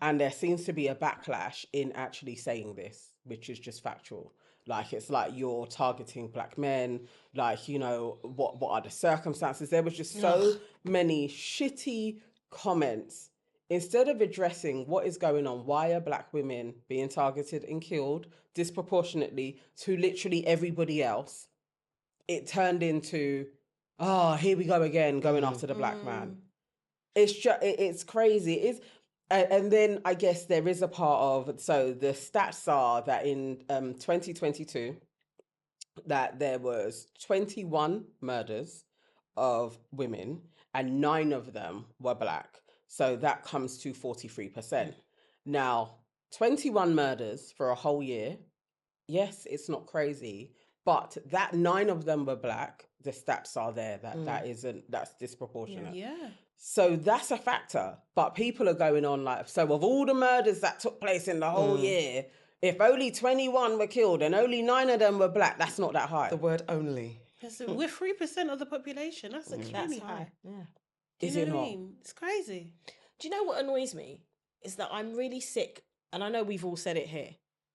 And there seems to be a backlash in actually saying this, which is just factual. Like, it's like you're targeting Black men, like, you know, what are the circumstances? There was just so many shitty comments instead of addressing what is going on, why are black women being targeted and killed disproportionately to literally everybody else, it turned into, here we go again, going after the black man. It's just, it's crazy. It's, and then I guess there is a part of, so the stats are that in 2022, that there was 21 murders of women and 9 of them were black. So that comes to 43%. Now, 21 murders for a whole year. Yes, it's not crazy, but that 9 of them were black. The stats are there that's disproportionate. Yeah. So that's a factor. But people are going on like, so of all the murders that took place in the whole year, if only 21 were killed and only 9 of them were black, that's not that high. The word only. We're 3% of the population. That's extremely high. Yeah. Do you Is know it what I not? mean? It's crazy. Do you know what annoys me? Is that I'm really sick, and I know we've all said it here.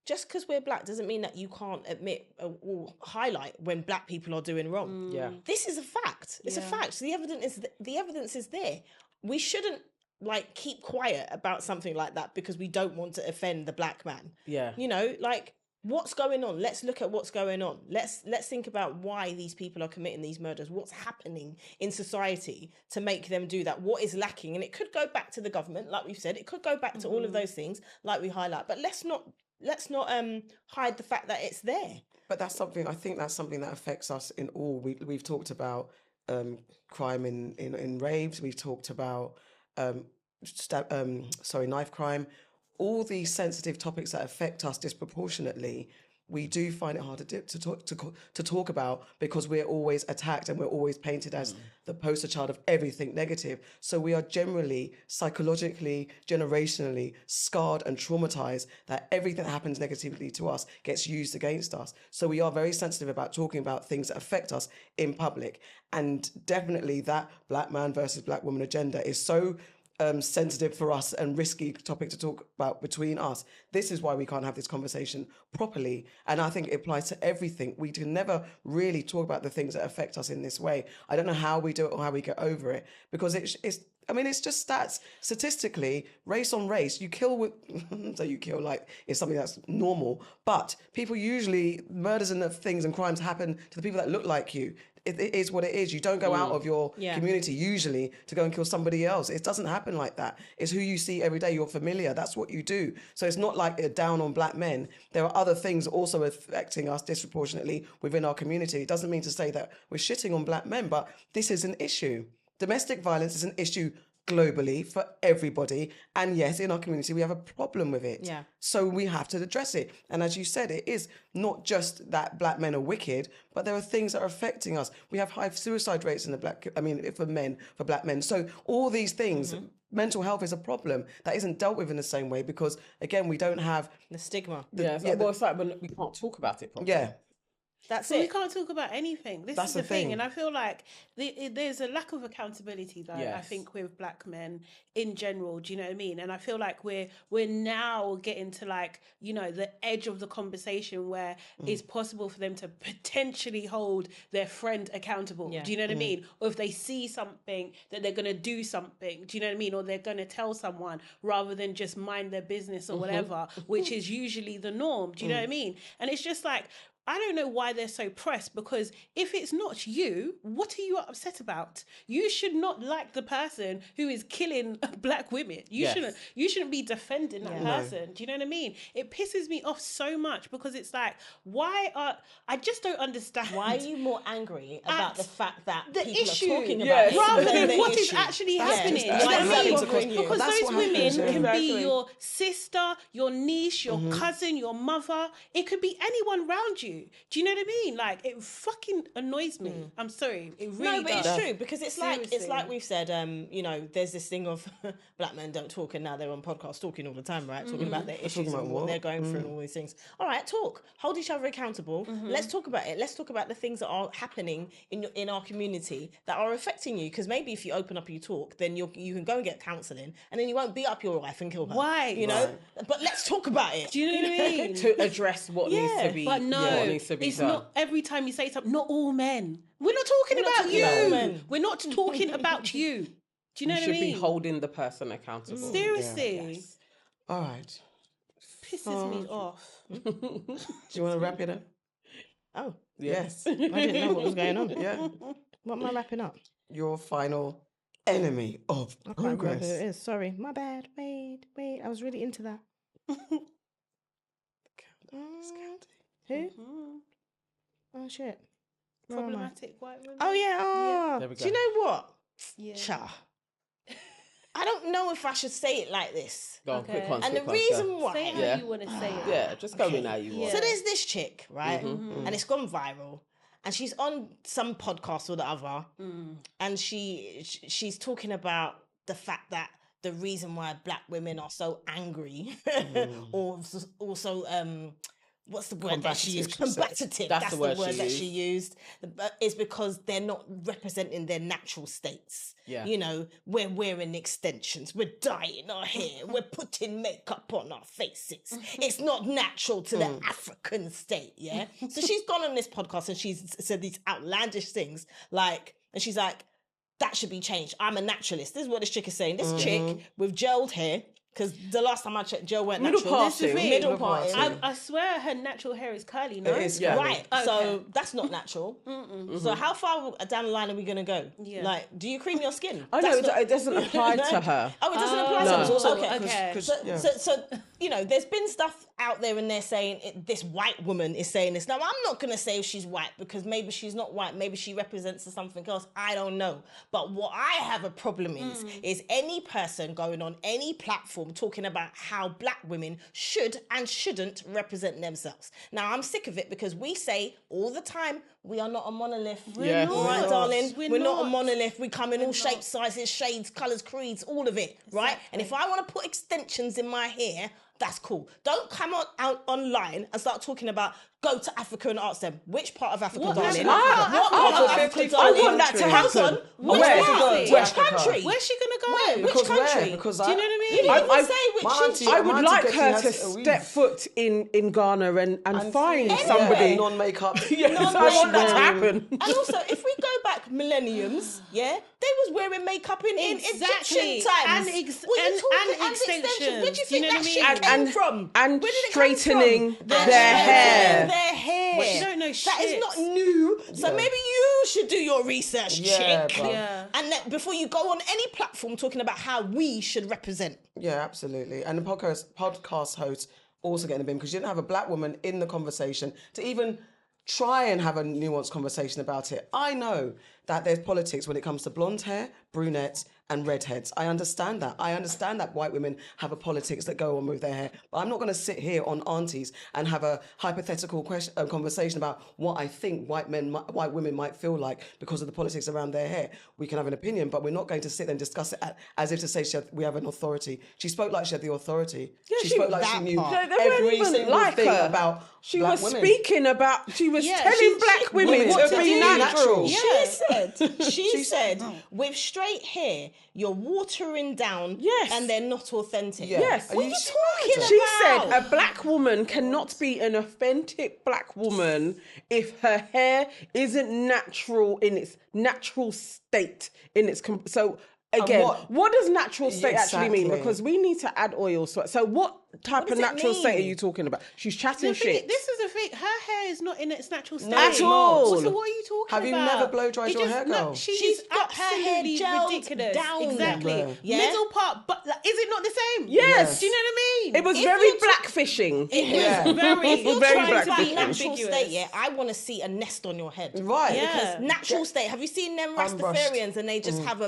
Just because we're black doesn't mean that you can't admit or highlight when black people are doing wrong. Yeah. This is a fact. It's a fact. The evidence is there. We shouldn't like keep quiet about something like that because we don't want to offend the black man. Yeah. You know, like what's going on? Let's look at what's going on. Let's think about why these people are committing these murders. What's happening in society to make them do that? What is lacking? And it could go back to the government, like we've said. It could go back to all of those things, like we highlight. But let's not hide the fact that it's there. But that's something, I think that's something that affects us in all. We've talked about crime in raves. We've talked about knife crime. All these sensitive topics that affect us disproportionately, we do find it hard to talk about because we're always attacked and we're always painted as the poster child of everything negative. So we are generally, psychologically, generationally scarred and traumatized that everything that happens negatively to us gets used against us. So we are very sensitive about talking about things that affect us in public. And definitely that black man versus black woman agenda is so sensitive for us and risky topic to talk about between us. This is why we can't have this conversation properly. And I think it applies to everything. We can never really talk about the things that affect us in this way. I don't know how we do it or how we get over it because it's just stats. Statistically, race on race, you kill with, so you kill like it's something that's normal, but people usually, murders and things and crimes happen to the people that look like you. It is what it is. You don't go out of your community usually to go and kill somebody else. It doesn't happen like that. It's who you see every day. You're familiar. That's what you do. So it's not like a down on black men. There are other things also affecting us disproportionately within our community. It doesn't mean to say that we're shitting on black men, but this is an issue. Domestic violence is an issue globally for everybody. And yes, in our community, we have a problem with it. Yeah. So we have to address it. And as you said, it is not just that black men are wicked, but there are things that are affecting us. We have high suicide rates in for black men. So all these things, mental health is a problem that isn't dealt with in the same way because, again, we don't have The stigma. It's like we can't talk about it properly. Yeah. That's So we it. can't talk about anything. This That's is the the thing. thing. And I feel like there's a lack of accountability, though, I Yes. think, with black men in general. Do you know what I mean? And I feel like we're now getting to like, you know, the edge of the conversation where it's possible for them to potentially hold their friend accountable. Yeah. Do you know what I mean? Or if they see something that they're going to do something, do you know what I mean? Or they're going to tell someone rather than just mind their business or whatever, which is usually the norm. Do you know what I mean? And it's just like, I don't know why they're so pressed because if it's not you, what are you upset about? You should not like the person who is killing black women. You shouldn't be defending that person. Do you know what I mean? It pisses me off so much because it's like, I just don't understand. Why are you more angry about the fact that the people issue, are talking about it rather than the what is issue? actually That's happening? just- Do you know that's what I mean? what bothering you. Because That's those what women happens, can yeah. be your sister, your niece, your cousin, your mother. It could be anyone around you. Do you know what I mean? Like, it fucking annoys me. I'm sorry, it really No, but does. it's true because it's Seriously. like we've said. You know, there's this thing of black men don't talk, and now they're on podcasts talking all the time, right? Talking about their issues about and what what? they're going through and all these things. All right, talk, hold each other accountable. Let's talk about it. Let's talk about the things that are happening in our community that are affecting you. Because maybe if you open up and you talk, then you can go and get counselling, and then you won't beat up your wife and kill her. Why? You know, but let's talk about it. Do you know what I mean? To address what needs to be, But no, what needs to be it's done. not every time you say something. Not all men. We're not talking about talking about all you. men. We're not talking about you. Do you know what I should mean? be holding the person accountable. Seriously. All right. Pisses me off. Do you want to wrap it up? Oh, Yes. I didn't know what was going on. Yeah. What am I wrapping up? Your final enemy of I can't remember who it progress. is. Sorry, my bad. Wait. I was really into that. Who? Oh shit. Where am I? Problematic white women. Oh yeah. Oh. There we Do you go. know what? Yeah. Cha. I don't know if I should say it like this. Go on, Okay. quick one. And the quick one, reason go. why. Say it how Yeah. you want to say it. Yeah, just go Okay. in how you want. Yeah. So there's this chick, right? Mm-hmm. And it's gone viral. And she's on some podcast or the other. Mm. And she's talking about the fact that the reason why black women are so angry or also what's the word that she used? Combative. That's the word that she used. Is because they're not representing their natural states. Yeah. You know, we're wearing extensions, we're dyeing our hair, we're putting makeup on our faces. It's not natural to the African state, yeah? So she's gone on this podcast and she's said these outlandish things like, and she's like, that should be changed. I'm a naturalist. This is what this chick is saying. This chick with gelled hair, because the last time I checked, gel weren't Middle natural. parting. This is the middle parting. I swear her natural hair is curly, no? It is Yeah. curly. Right, Okay. so that's not natural. So how far down the line are we going to go? Yeah. Like, do you cream your skin? Oh no, That's not- it doesn't apply to her. Oh, it doesn't apply to No. her. It's also Okay. Okay. So, you know, there's been stuff out there and they're saying this white woman is saying this. Now, I'm not going to say if she's white because maybe she's not white. Maybe she represents something else. I don't know. But what I have a problem is any person going on any platform talking about how black women should and shouldn't represent themselves. Now, I'm sick of it because we say all the time, we are not a monolith. Yes. All right, not. darling. We're We're not a not. monolith. We come in all shapes, sizes, shades, colours, creeds, all of it, right? And if I want to put extensions in my hair, that's cool. Don't come out online and start talking about go to Africa and ask them which part of Africa, darling. What part of Africa, I darling? want that to Hold happen. on. Where? Which part? Where? Which country? Where's she gonna go? Where? Which Because country? where? Because Do you know what I You mean? didn't even I- say which my country. auntie- I would Auntie like Becky her has to a step weave. foot in Ghana and find somebody. non-makeup. Yes, I want that to happen. And also, if we go back millenniums, yeah, they was wearing makeup in Exactly. Egyptian times. And ex- What are you and- talking- and extensions. Where do you Do you think know that what I shit mean? came And- from? and Where did it come straightening from? their Their hair. hair. Well, she don't know That is shit. not new. So maybe you should do your research, Yeah, chick. bruv. Yeah. And that before you go on any platform talking about how we should represent. Yeah, absolutely. And the podcast host also getting a bin because you didn't have a black woman in the conversation to even try and have a nuanced conversation about it. I know that there's politics when it comes to blonde hair, brunettes, and redheads. I understand that. I understand that white women have a politics that go on with their hair. But I'm not going to sit here on Aunties and have a hypothetical conversation about what I think white women might feel like because of the politics around their hair. We can have an opinion, but we're not going to sit there and discuss it as if to say we have an authority. She spoke like she had the authority. she- spoke like she that knew part. They weren't every even single like thing her. about She black was women. speaking about. She was Yeah, telling she- black women women to what to be do. natural. Yeah. She said, with straight hair, you're watering down Yes. and they're not authentic. Yeah. Yes. What are you talking She about? said a black woman cannot be an authentic black woman if her hair isn't natural in its natural state. So again, what does natural state actually mean? Exactly. Because we need to add oil. So what type does of it natural state are mean? you talking about? She's chatting The thing- shit. This is the thing. Her hair is not in its natural state. At all. So what are you talking Have you about? never blow dried It your just- hair, no, girl? she's got her hair absolutely gelled ridiculous. down. Exactly. Yeah. Middle part, but like, is it not the same? Yes. Do you know what I mean? It was If very you're blackfishing. Yeah. very, If you're Very trying black to be people. natural Ambiguous. state, yeah, I want to see a nest on your head. Right. Yeah. Because natural state, have you seen them Unbrushed. Rastafarians and they just have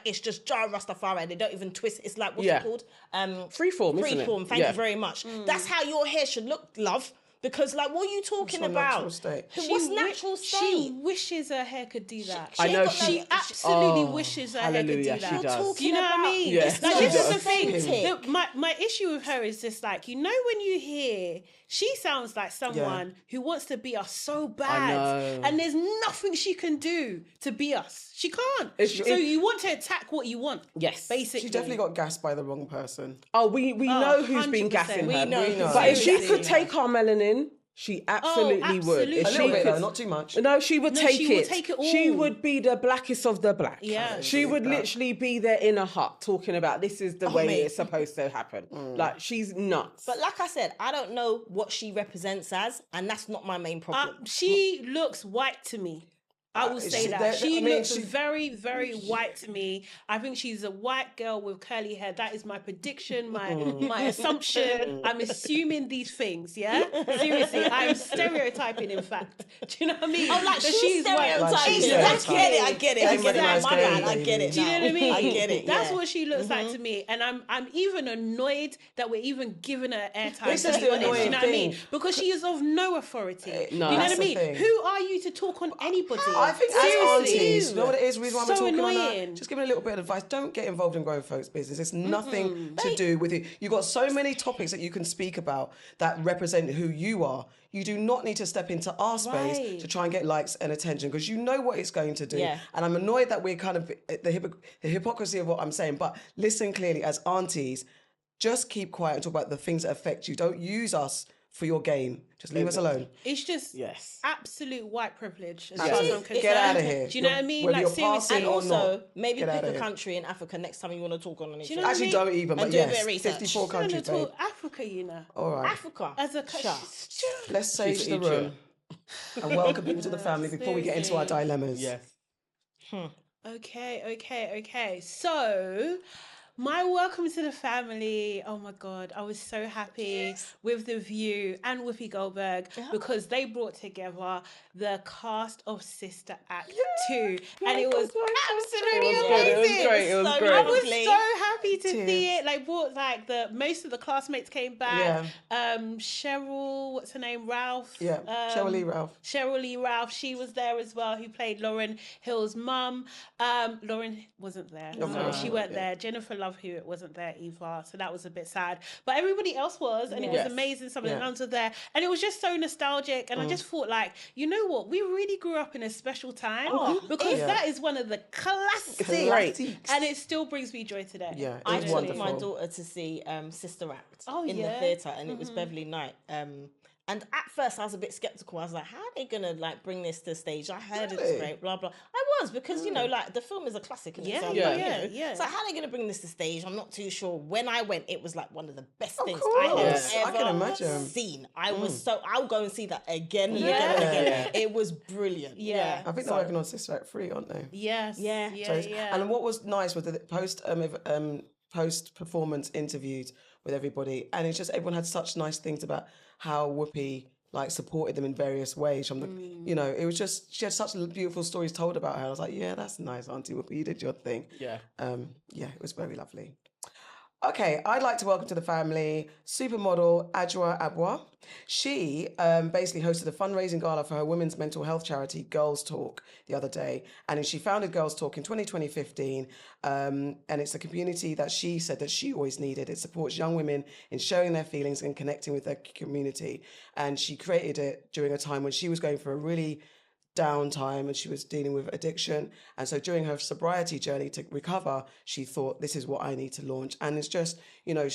it's just jar Rastafari. They don't even twist. It's like, what's Yeah. it called? Freeform, isn't it? Freeform. Thank Yeah. you very much. That's how your hair should look, love. Because like, what are you talking your about? natural state? What's natural She state? wishes her hair could do that. I know ain't got she- no- Absolutely wishes her hair could do hallelujah, that. she You're does. talking Do you know what I about- mean? Yeah, Like, she this is does. the thing. Authentic. My issue with her is just like, you know, when you hear, she sounds like someone who wants to be us so bad. know. And there's nothing she can do to be us. She can't. It's- So you want to attack what you want. Yes. Basically. She definitely got gassed by the wrong person. Oh, we know who's been 100%. gassing her. We know. But if she Seriously. could take our melanin She absolutely would. absolutely. If A she little bit could- though, not too much. No, she would take she it. would take it She all. would be the blackest of the black. Yeah. She would literally be there in a hut talking about this is the way mate. it's supposed to happen. Like, she's nuts. But like I said, I don't know what she represents as, and that's not my main problem. She looks white to me. I will say that. She looks very, very white to me. I think she's a white girl with curly hair. That is my prediction, my assumption. I'm assuming these things, yeah? Seriously, I'm stereotyping, in fact. Do you know what I mean? Oh, like That she's white. stereotyping. Exactly. I get it. Everybody My knows bad. I gay, get it. Do you know what I mean? I get it. That's yeah. what she looks like to me, and I'm even annoyed that we're even giving her airtime. This To is be the honest, you annoying know what I mean? thing. Because she is of no authority. No. You know what That's I the mean? thing. Who are you to talk on anybody? I think as Seriously. aunties, you know what it is? The reason why we're So talking on annoying. that? Just giving a little bit of advice. Don't get involved in grown folks' business. It's nothing to do with it. You've got so many topics that you can speak about that represent who you are. You do not need to step into our space Right. to try and get likes and attention because you know what it's going to do. Yeah. And I'm annoyed that we're kind of the hypocrisy of what I'm saying. But listen clearly, as aunties, just keep quiet and talk about the things that affect you. Don't use us for your gain. Just leave us alone. It's just Yes. absolute white privilege as Yes. far as I'm concerned. Get outta here. Do you know what I mean? Whether Like you're seriously. passing And or also, not, maybe get pick outta a here. country in Africa next time you want to talk on anything. you know what I Actually, mean? don't even. But do a bit yes, of research. 54 I'm gonna countries, babe. talk Africa, you know. All right. Africa. As a Let's sage She's the each room and welcome people to the family before we get into our dilemmas. Yes. Okay. So, my welcome to the family. Oh my God, I was so happy with The View and Whoopi Goldberg because they brought together the cast of Sister Act 2. And it was absolutely It was good, it was amazing. great, it was So great. I was lovely. so happy to see it. Like, brought like most of the classmates came back. Cheryl, what's her name? Ralph. Yeah, Cheryl Lee Ralph. Cheryl Lee Ralph, she was there as well, who played Lauren Hill's mum. Lauren wasn't there. So she weren't there. Jennifer Love Hewitt wasn't there either. So that was a bit sad. But everybody else was, and it was Yes. amazing. Some of the Yeah. nuns were there. And it was just so nostalgic. And I just thought, like, you know what? We really grew up in a special time because that is one of the classics. Classics. And it still brings me joy today. Yeah, it I was took wonderful. my daughter to see Sister Act in the yeah. theatre, and it was Beverly Knight. And at first, I was a bit skeptical. I was like, "How are they gonna like bring this to the stage?" I heard it's Really? great, blah blah. I was because you know, like the film is a classic. In its own Yeah. right, you Yeah, know? yeah. So how are they gonna bring this to stage? I'm not too sure. When I went, it was like one of the best things I course. have I can imagine. ever seen. I was so. I'll go and see that again and again and again. It was brilliant. Yeah. I think they're working on Sister Act 3, aren't they? Yes. Yeah. And what was nice was the post performance interviews with everybody, and it's just everyone had such nice things about how Whoopi like supported them in various ways. From the, you know, it was just she had such beautiful stories told about her. I was like, yeah, that's nice, Auntie Whoopi, you did your thing. Yeah. Yeah, it was very lovely. Okay, I'd like to welcome to the family supermodel Aboah. She basically hosted a fundraising gala for her women's mental health charity, Girls Talk, the other day. And she founded Girls Talk in 2015. And it's a community that she said that she always needed. It supports young women in sharing their feelings and connecting with their community. And she created it during a time when she was going for a really downtime and she was dealing with addiction, and so during her sobriety journey to recover, she thought, this is what I need to launch. And it's just, you know,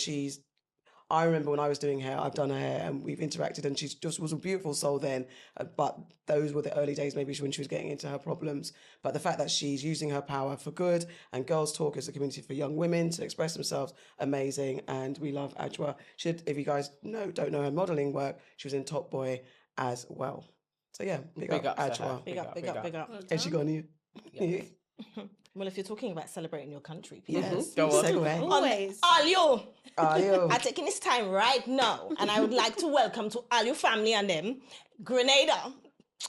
I remember when I was doing hair, I've done her hair and we've interacted, and she just was a beautiful soul then, but those were the early days maybe when she was getting into her problems. But the fact that she's using her power for good, and Girls Talk is a community for young women to express themselves, amazing. And we love Aboah. If you guys don't know her modelling work, she was in Top Boy as well. So yeah, big up to her. Aboah. Big up. And she got you. Well, if you're talking about celebrating your country, Yes. Go on. Segue. Always. Alio, Ayo. I'm taking this time right now, and I would like to welcome to Alio family and them, Grenada.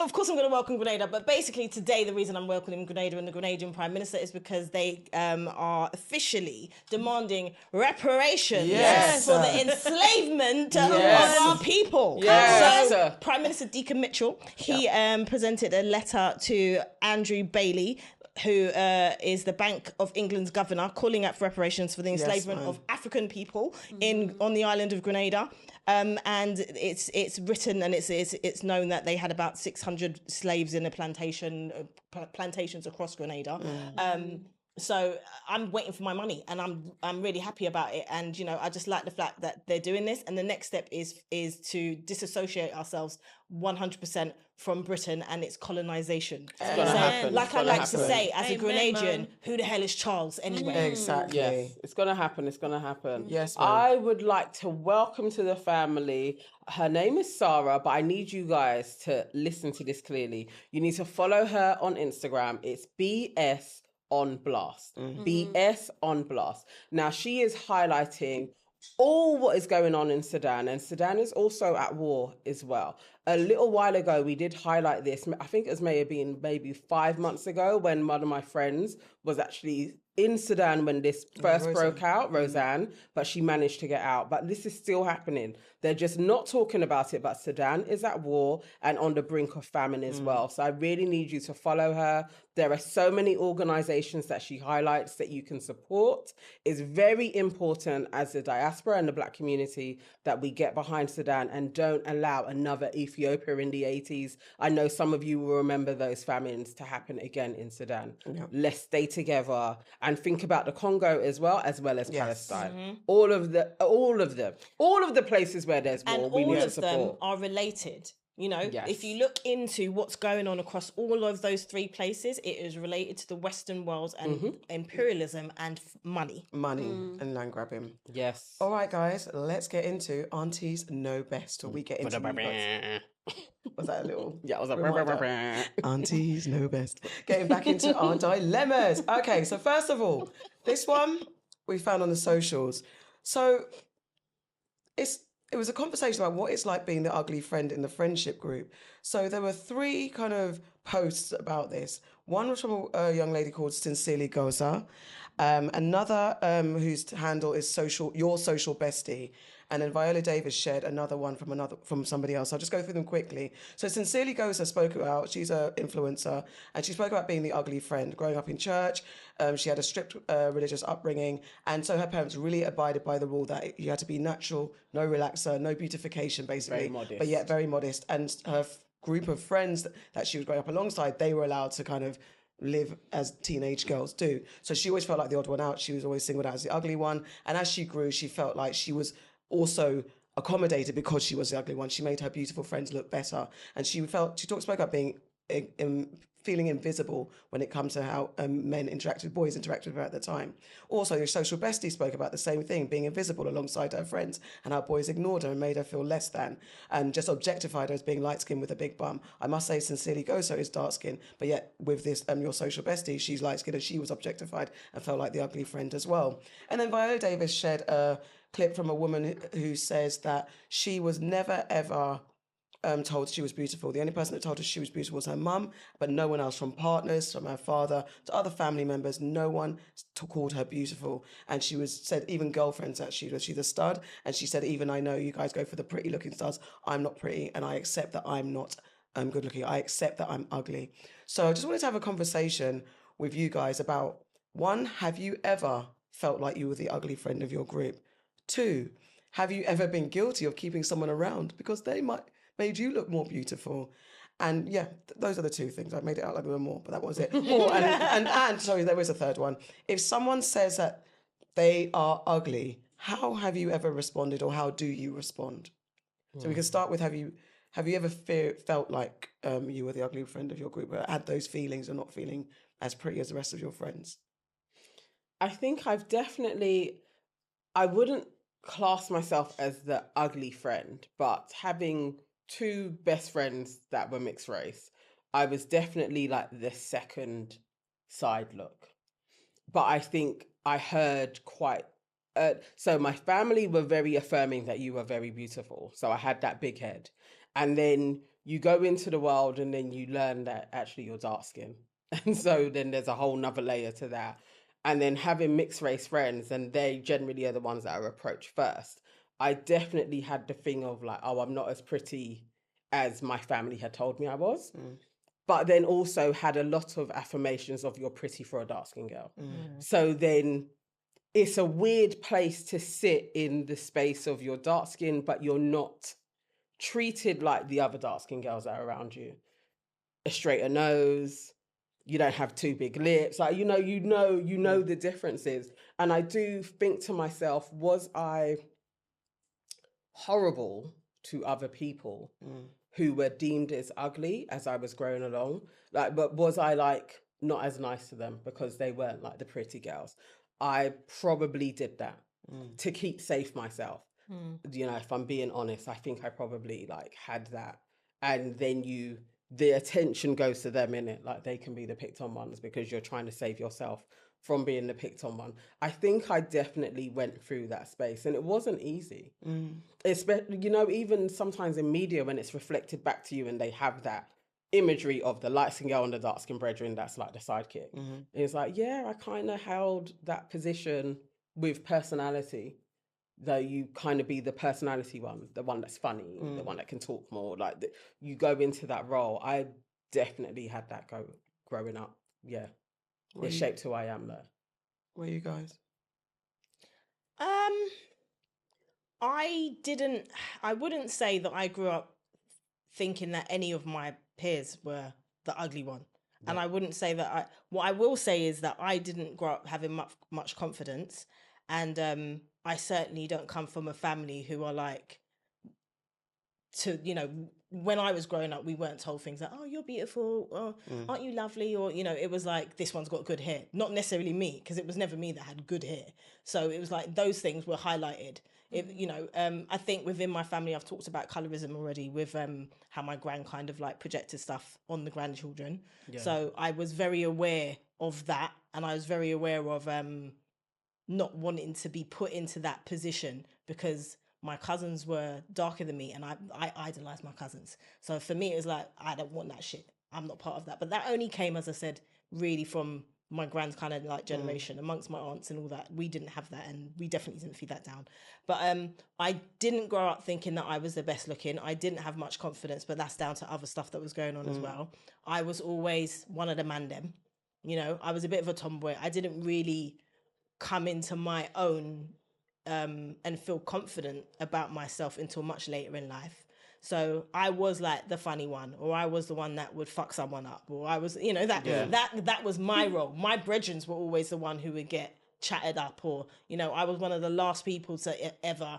Of course, I'm going to welcome Grenada, but basically today the reason I'm welcoming Grenada and the Grenadian Prime Minister is because they are officially demanding reparations Yes. for the enslavement Yes. of our people. Yes. So, Prime Minister Deacon Mitchell, he presented a letter to Andrew Bailey, who is the Bank of England's governor, calling out for reparations for the enslavement of African people on the island of Grenada. And it's written and it's known that they had about 600 slaves in a plantations across Grenada. So I'm waiting for my money, and I'm really happy about it. And you know, I just like the fact that they're doing this. And the next step is to disassociate ourselves 100% from Britain and its colonization. It's gonna happen. Like It's I gonna like to happen. say, as a Amen, Grenadian, man. who the hell is Charles anyway? Exactly. Yes, it's gonna happen. It's gonna happen. Yes, ma'am. I would like to welcome to the family. Her name is Sarah, but I need you guys to listen to this clearly. You need to follow her on Instagram. It's BS on Blast. BS on Blast. Now she is highlighting all what is going on in Sudan, and Sudan is also at war as well. A little while ago, we did highlight this. I think it may have been maybe 5 months ago when one of my friends was actually in Sudan when this first broke out, Roseanne, but she managed to get out. But this is still happening. They're just not talking about it, but Sudan is at war and on the brink of famine as well. So I really need you to follow her. There are so many organizations that she highlights that you can support. It's very important as the diaspora and the Black community that we get behind Sudan and don't allow another Ethiopia in the 80s. I know some of you will remember those famines to happen again in Sudan. Let's stay together and think about the Congo as well as Palestine. All of the places where there's war, And we all need to of them support. are related. You know, Yes. if you look into what's going on across all of those three places, it is related to the Western world and imperialism and money. Money and land grabbing. Yes. All right, guys, let's get into Aunties Know Best. Or we get into you guys. Was that a little? Yeah, it was a reminder? Aunties Know Best. Getting back into our dilemmas. Okay, so first of all, this one we found on the socials. So it was a conversation about what it's like being the ugly friend in the friendship group. So there were 3 kind of posts about this. One was from a young lady called Sincerely Goza. Another whose handle is your social bestie. And then Viola Davis shared another one from somebody else. I'll just go through them quickly. So Sincerely Goza spoke about, she's an influencer, and she spoke about being the ugly friend, growing up in church. She had a strict religious upbringing, and so her parents really abided by the rule that you had to be natural, no relaxer, no beautification, basically, Very modest. but yet very modest. And her group of friends that she was growing up alongside, they were allowed to kind of live as teenage girls do. So she always felt like the odd one out. She was always singled out as the ugly one. And as she grew, she felt like she was also accommodated because she was the ugly one. She made her beautiful friends look better. And she spoke about being feeling invisible when it comes to how boys interacted with her at the time. Also, your social bestie spoke about the same thing, being invisible alongside her friends, and how boys ignored her and made her feel less than, and just objectified her as being light-skinned with a big bum. I must say, Sincerely Gozo is dark-skinned, but yet with this, your social bestie, she's light-skinned and she was objectified and felt like the ugly friend as well. And then Viola Davis shared a clip from a woman who says that she was never, ever told she was beautiful. The only person that told her she was beautiful was her mum, but no one else, from partners, from her father, to other family members. No one called her beautiful. And she said, even girlfriends, that she's a stud. And she said, even I know you guys go for the pretty looking studs. I'm not pretty, and I accept that I'm not good looking. I accept that I'm ugly. So I just wanted to have a conversation with you guys about, 1, have you ever felt like you were the ugly friend of your group? 2, have you ever been guilty of keeping someone around because they might made you look more beautiful? And yeah, those are the 2 things. I made it out like there were more, but that was it. And sorry, there was a third one. If someone says that they are ugly, how have you ever responded, or how do you respond? So we can start with, have you ever felt like you were the ugly friend of your group, or had those feelings of not feeling as pretty as the rest of your friends? I think I wouldn't class myself as the ugly friend, but having 2 best friends that were mixed race, I was definitely like the second side look. But I think I heard so my family were very affirming that you were very beautiful. So I had that big head. And then you go into the world and then you learn that actually you're dark skinned. And so then there's a whole nother layer to that. And then having mixed race friends, and they generally are the ones that are approached first. I definitely had the thing of like, oh, I'm not as pretty as my family had told me I was. But then also had a lot of affirmations of you're pretty for a dark-skinned girl. So then it's a weird place to sit in the space of you're dark-skinned, but you're not treated like the other dark-skinned girls that are around you. A straighter nose, you don't have too big lips. Like, you know the differences. And I do think to myself, was I horrible to other people who were deemed as ugly as I was growing along? Like, but was I like not as nice to them because they weren't like the pretty girls? I probably did that to keep safe myself. You know, if I'm being honest, I think I probably like had that. And then the attention goes to them, innit? Like, they can be the picked on ones because you're trying to save yourself from being the picked on one. I think I definitely went through that space, and it wasn't easy. Especially, you know, even sometimes in media when it's reflected back to you and they have that imagery of the light skin girl and the dark skin brethren, that's like the sidekick. It's like, yeah, I kind of held that position with personality, though you kind of be the personality one, the one that's funny, the one that can talk more. Like, you go into that role. I definitely had that growing up. Yeah, it shaped who I am though. Where you guys? I wouldn't say that I grew up thinking that any of my peers were the ugly one. Yeah. And I wouldn't say that what I will say is that I didn't grow up having much confidence. And I certainly don't come from a family who are like, you know, when I was growing up, we weren't told things like, oh, you're beautiful, or aren't you lovely? Or, you know, it was like, this one's got good hair. Not necessarily me, because it was never me that had good hair. So it was like those things were highlighted. You know, I think within my family, I've talked about colorism already with how my gran kind of like projected stuff on the grandchildren. Yeah. So I was very aware of that. And I was very aware of not wanting to be put into that position because my cousins were darker than me and I idolized my cousins. So for me, it was like, I don't want that shit. I'm not part of that. But that only came, as I said, really from my grand's kind of like generation. Amongst my aunts and all that, we didn't have that, and we definitely didn't feed that down. But I didn't grow up thinking that I was the best looking. I didn't have much confidence, but that's down to other stuff that was going on as well. I was always one of the man them. You know, I was a bit of a tomboy. I didn't really come into my own and feel confident about myself until much later in life. So I was like the funny one, or I was the one that would fuck someone up, or I was, you know, that was my role. My brethrens were always the one who would get chatted up, or, you know, I was one of the last people to ever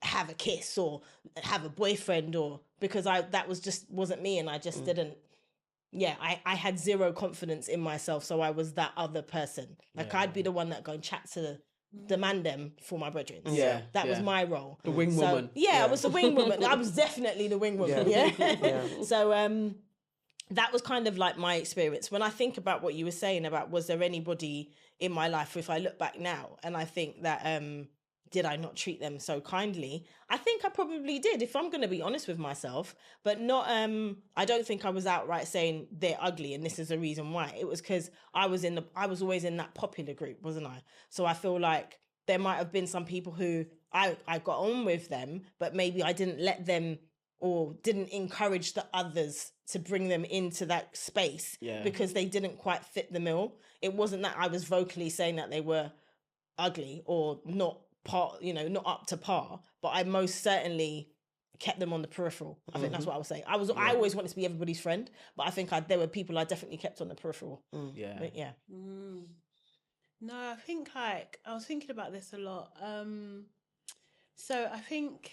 have a kiss or have a boyfriend, or because that wasn't me, and I just didn't. Yeah, I had zero confidence in myself, so I was that other person. Like, I'd be the one that go and chat to the man them for my brethren. Yeah, that was my role. The wing woman. Yeah, I was the wing woman. I was definitely the wing woman. Yeah. So that was kind of like my experience. When I think about what you were saying about, was there anybody in my life, if I look back now, and I think that did I not treat them so kindly? I think I probably did, if I'm going to be honest with myself, but not, I don't think I was outright saying they're ugly and this is the reason why. It was because I was always in that popular group, wasn't I? So I feel like there might have been some people who I got on with them, but maybe I didn't let them, or didn't encourage the others to bring them into that space because they didn't quite fit the bill. It wasn't that I was vocally saying that they were ugly or not not up to par, but I most certainly kept them on the peripheral. I think that's what I was saying. I always wanted to be everybody's friend, but I think there were people I definitely kept on the peripheral. But yeah. No, I think I was thinking about this a lot. So I think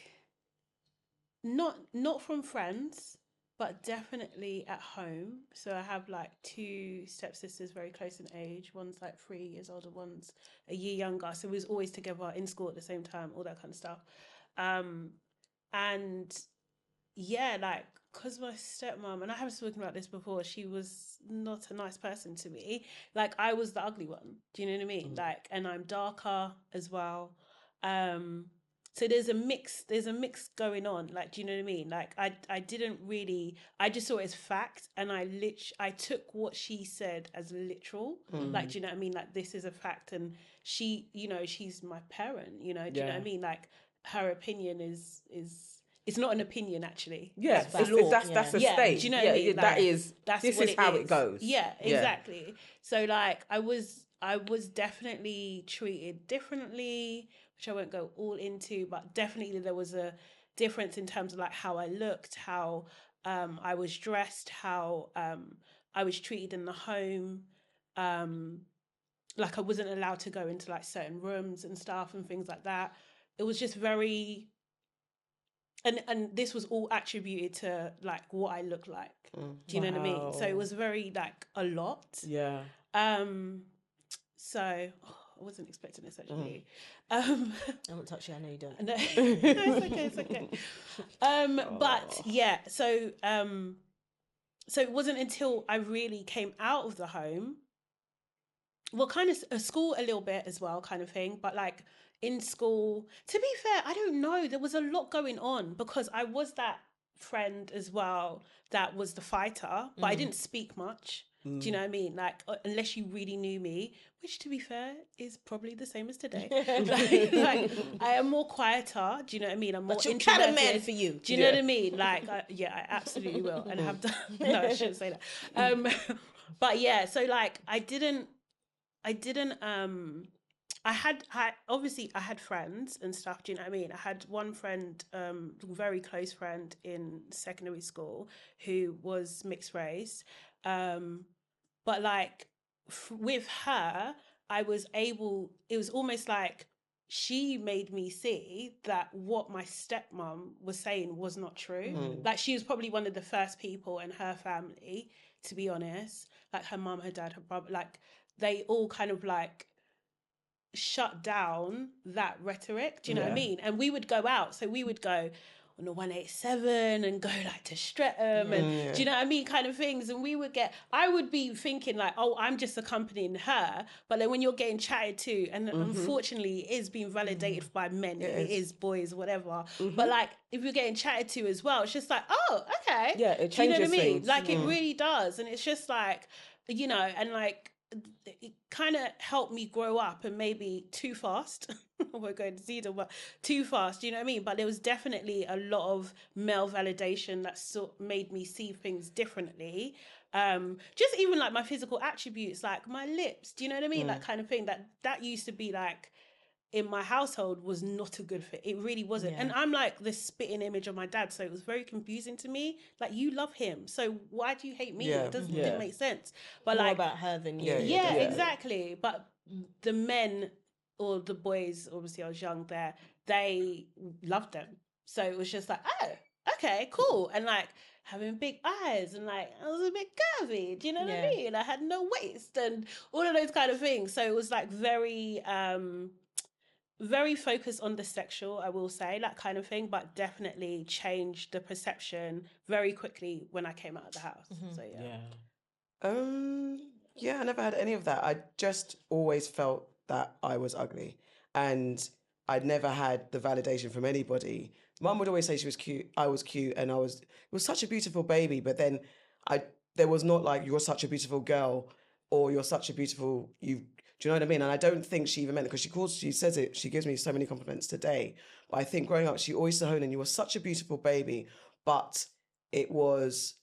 not from friends, but definitely at home. So I have like two stepsisters very close in age. One's like 3 years older, one's a year younger. So we was always together in school at the same time, all that kind of stuff. And yeah, like, because my stepmom, and I haven't spoken about this before, she was not a nice person to me. Like, I was the ugly one. Do you know what I mean? Like, and I'm darker as well. So there's a mix going on. Like, do you know what I mean? Like, I just saw it as fact, and I took what she said as literal. Like, do you know what I mean? Like, this is a fact, and she, you know, she's my parent, you know, do you know what I mean? Like, her opinion is it's not an opinion, actually. Yeah, that's a state. Do you know what I mean? Like, this is how it goes. Yeah, exactly. So like, I was definitely treated differently, which I won't go all into, but definitely there was a difference in terms of like how I looked, how I was dressed, how I was treated in the home. Like I wasn't allowed to go into like certain rooms and stuff and things like that. It was just very, and this was all attributed to like what I look like. Do you know what I mean? So it was very like a lot. Yeah. So I wasn't expecting this actually. I won't touch you. I know you don't. No, it's okay. But yeah, so it wasn't until I really came out of the home, well, kind of a school a little bit as well, kind of thing. But like in school, to be fair, I don't know. There was a lot going on because I was that friend as well that was the fighter, but I didn't speak much. Do you know what I mean? Like, unless you really knew me, which to be fair is probably the same as today. like, I am more quieter. Do you know what I mean? I'm more introverted. Kind of man for you. Do you know what I mean? Like, I absolutely will, and I have done. No, I shouldn't say that. But yeah, so like, I obviously I had friends and stuff. Do you know what I mean? I had one friend, very close friend in secondary school who was mixed race. But like with her, I was able, it was almost like she made me see that what my stepmom was saying was not true. Like she was probably one of the first people in her family, to be honest, like her mum, her dad, her brother, like they all kind of like shut down that rhetoric. Do you know what I mean? And we would go out. So we would go on the 187 and go like to Streatham and do you know what I mean, kind of things. And I would be thinking like, oh, I'm just accompanying her. But then when you're getting chatted to, and unfortunately it is being validated by men, it is boys, whatever. But like if you're getting chatted to as well, it's just like, oh, okay. Yeah, it changes do you know what I mean? things. Like it really does. And it's just like, you know, and like it kind of helped me grow up, and maybe too fast. We're going to see them, but too fast. You know what I mean? But there was definitely a lot of male validation that made me see things differently. Just even like my physical attributes, like my lips. Do you know what I mean? That kind of thing. That used to be like in my household was not a good fit. It really wasn't. And I'm like the spitting image of my dad, so it was very confusing to me. Like, you love him, so why do you hate me? It didn't make sense. But more like about her than you. Yeah, exactly. But the men or the boys, obviously I was young there, they loved them. So it was just like, oh, okay, cool. And like having big eyes, and like I was a bit curvy, do you know what I mean? I had no waist and all of those kind of things. So it was like very focused on the sexual, I will say, that kind of thing, but definitely changed the perception very quickly when I came out of the house. So I never had any of that. I just always felt that I was ugly, and I'd never had the validation from anybody. Mum would always say she was cute, I was cute, and it was such a beautiful baby, but then there was not like, you're such a beautiful girl, or you're such a beautiful, do you know what I mean? And I don't think she even meant it, because she says it, she gives me so many compliments today. But I think growing up, she always said, Honan, you were such a beautiful baby. But it was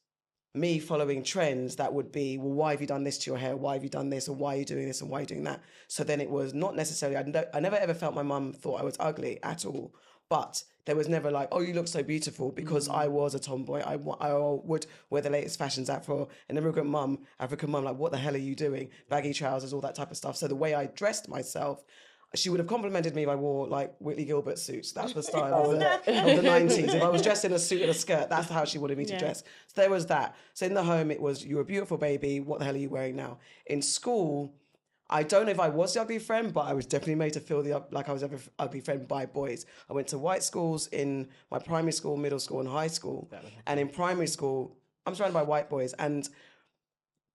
me following trends that would be, well, why have you done this to your hair? Why have you done this? Or why are you doing this? And why are you doing that? So then it was not necessarily, I never ever felt my mum thought I was ugly at all. But there was never like, oh, you look so beautiful, because I was a tomboy. I would wear the latest fashions out for an immigrant mum, African mum, like, what the hell are you doing? Baggy trousers, all that type of stuff. So the way I dressed myself, she would have complimented me if I wore like Whitley Gilbert suits. That's the style of the 90s. If I was dressed in a suit and a skirt, that's how she wanted me to dress. So there was that. So in the home, it was, you're a beautiful baby. What the hell are you wearing now? In school, I don't know if I was the ugly friend, but I was definitely made to feel like I was an ugly friend by boys. I went to white schools in my primary school, middle school, and high school. And in primary school, I'm surrounded by white boys. And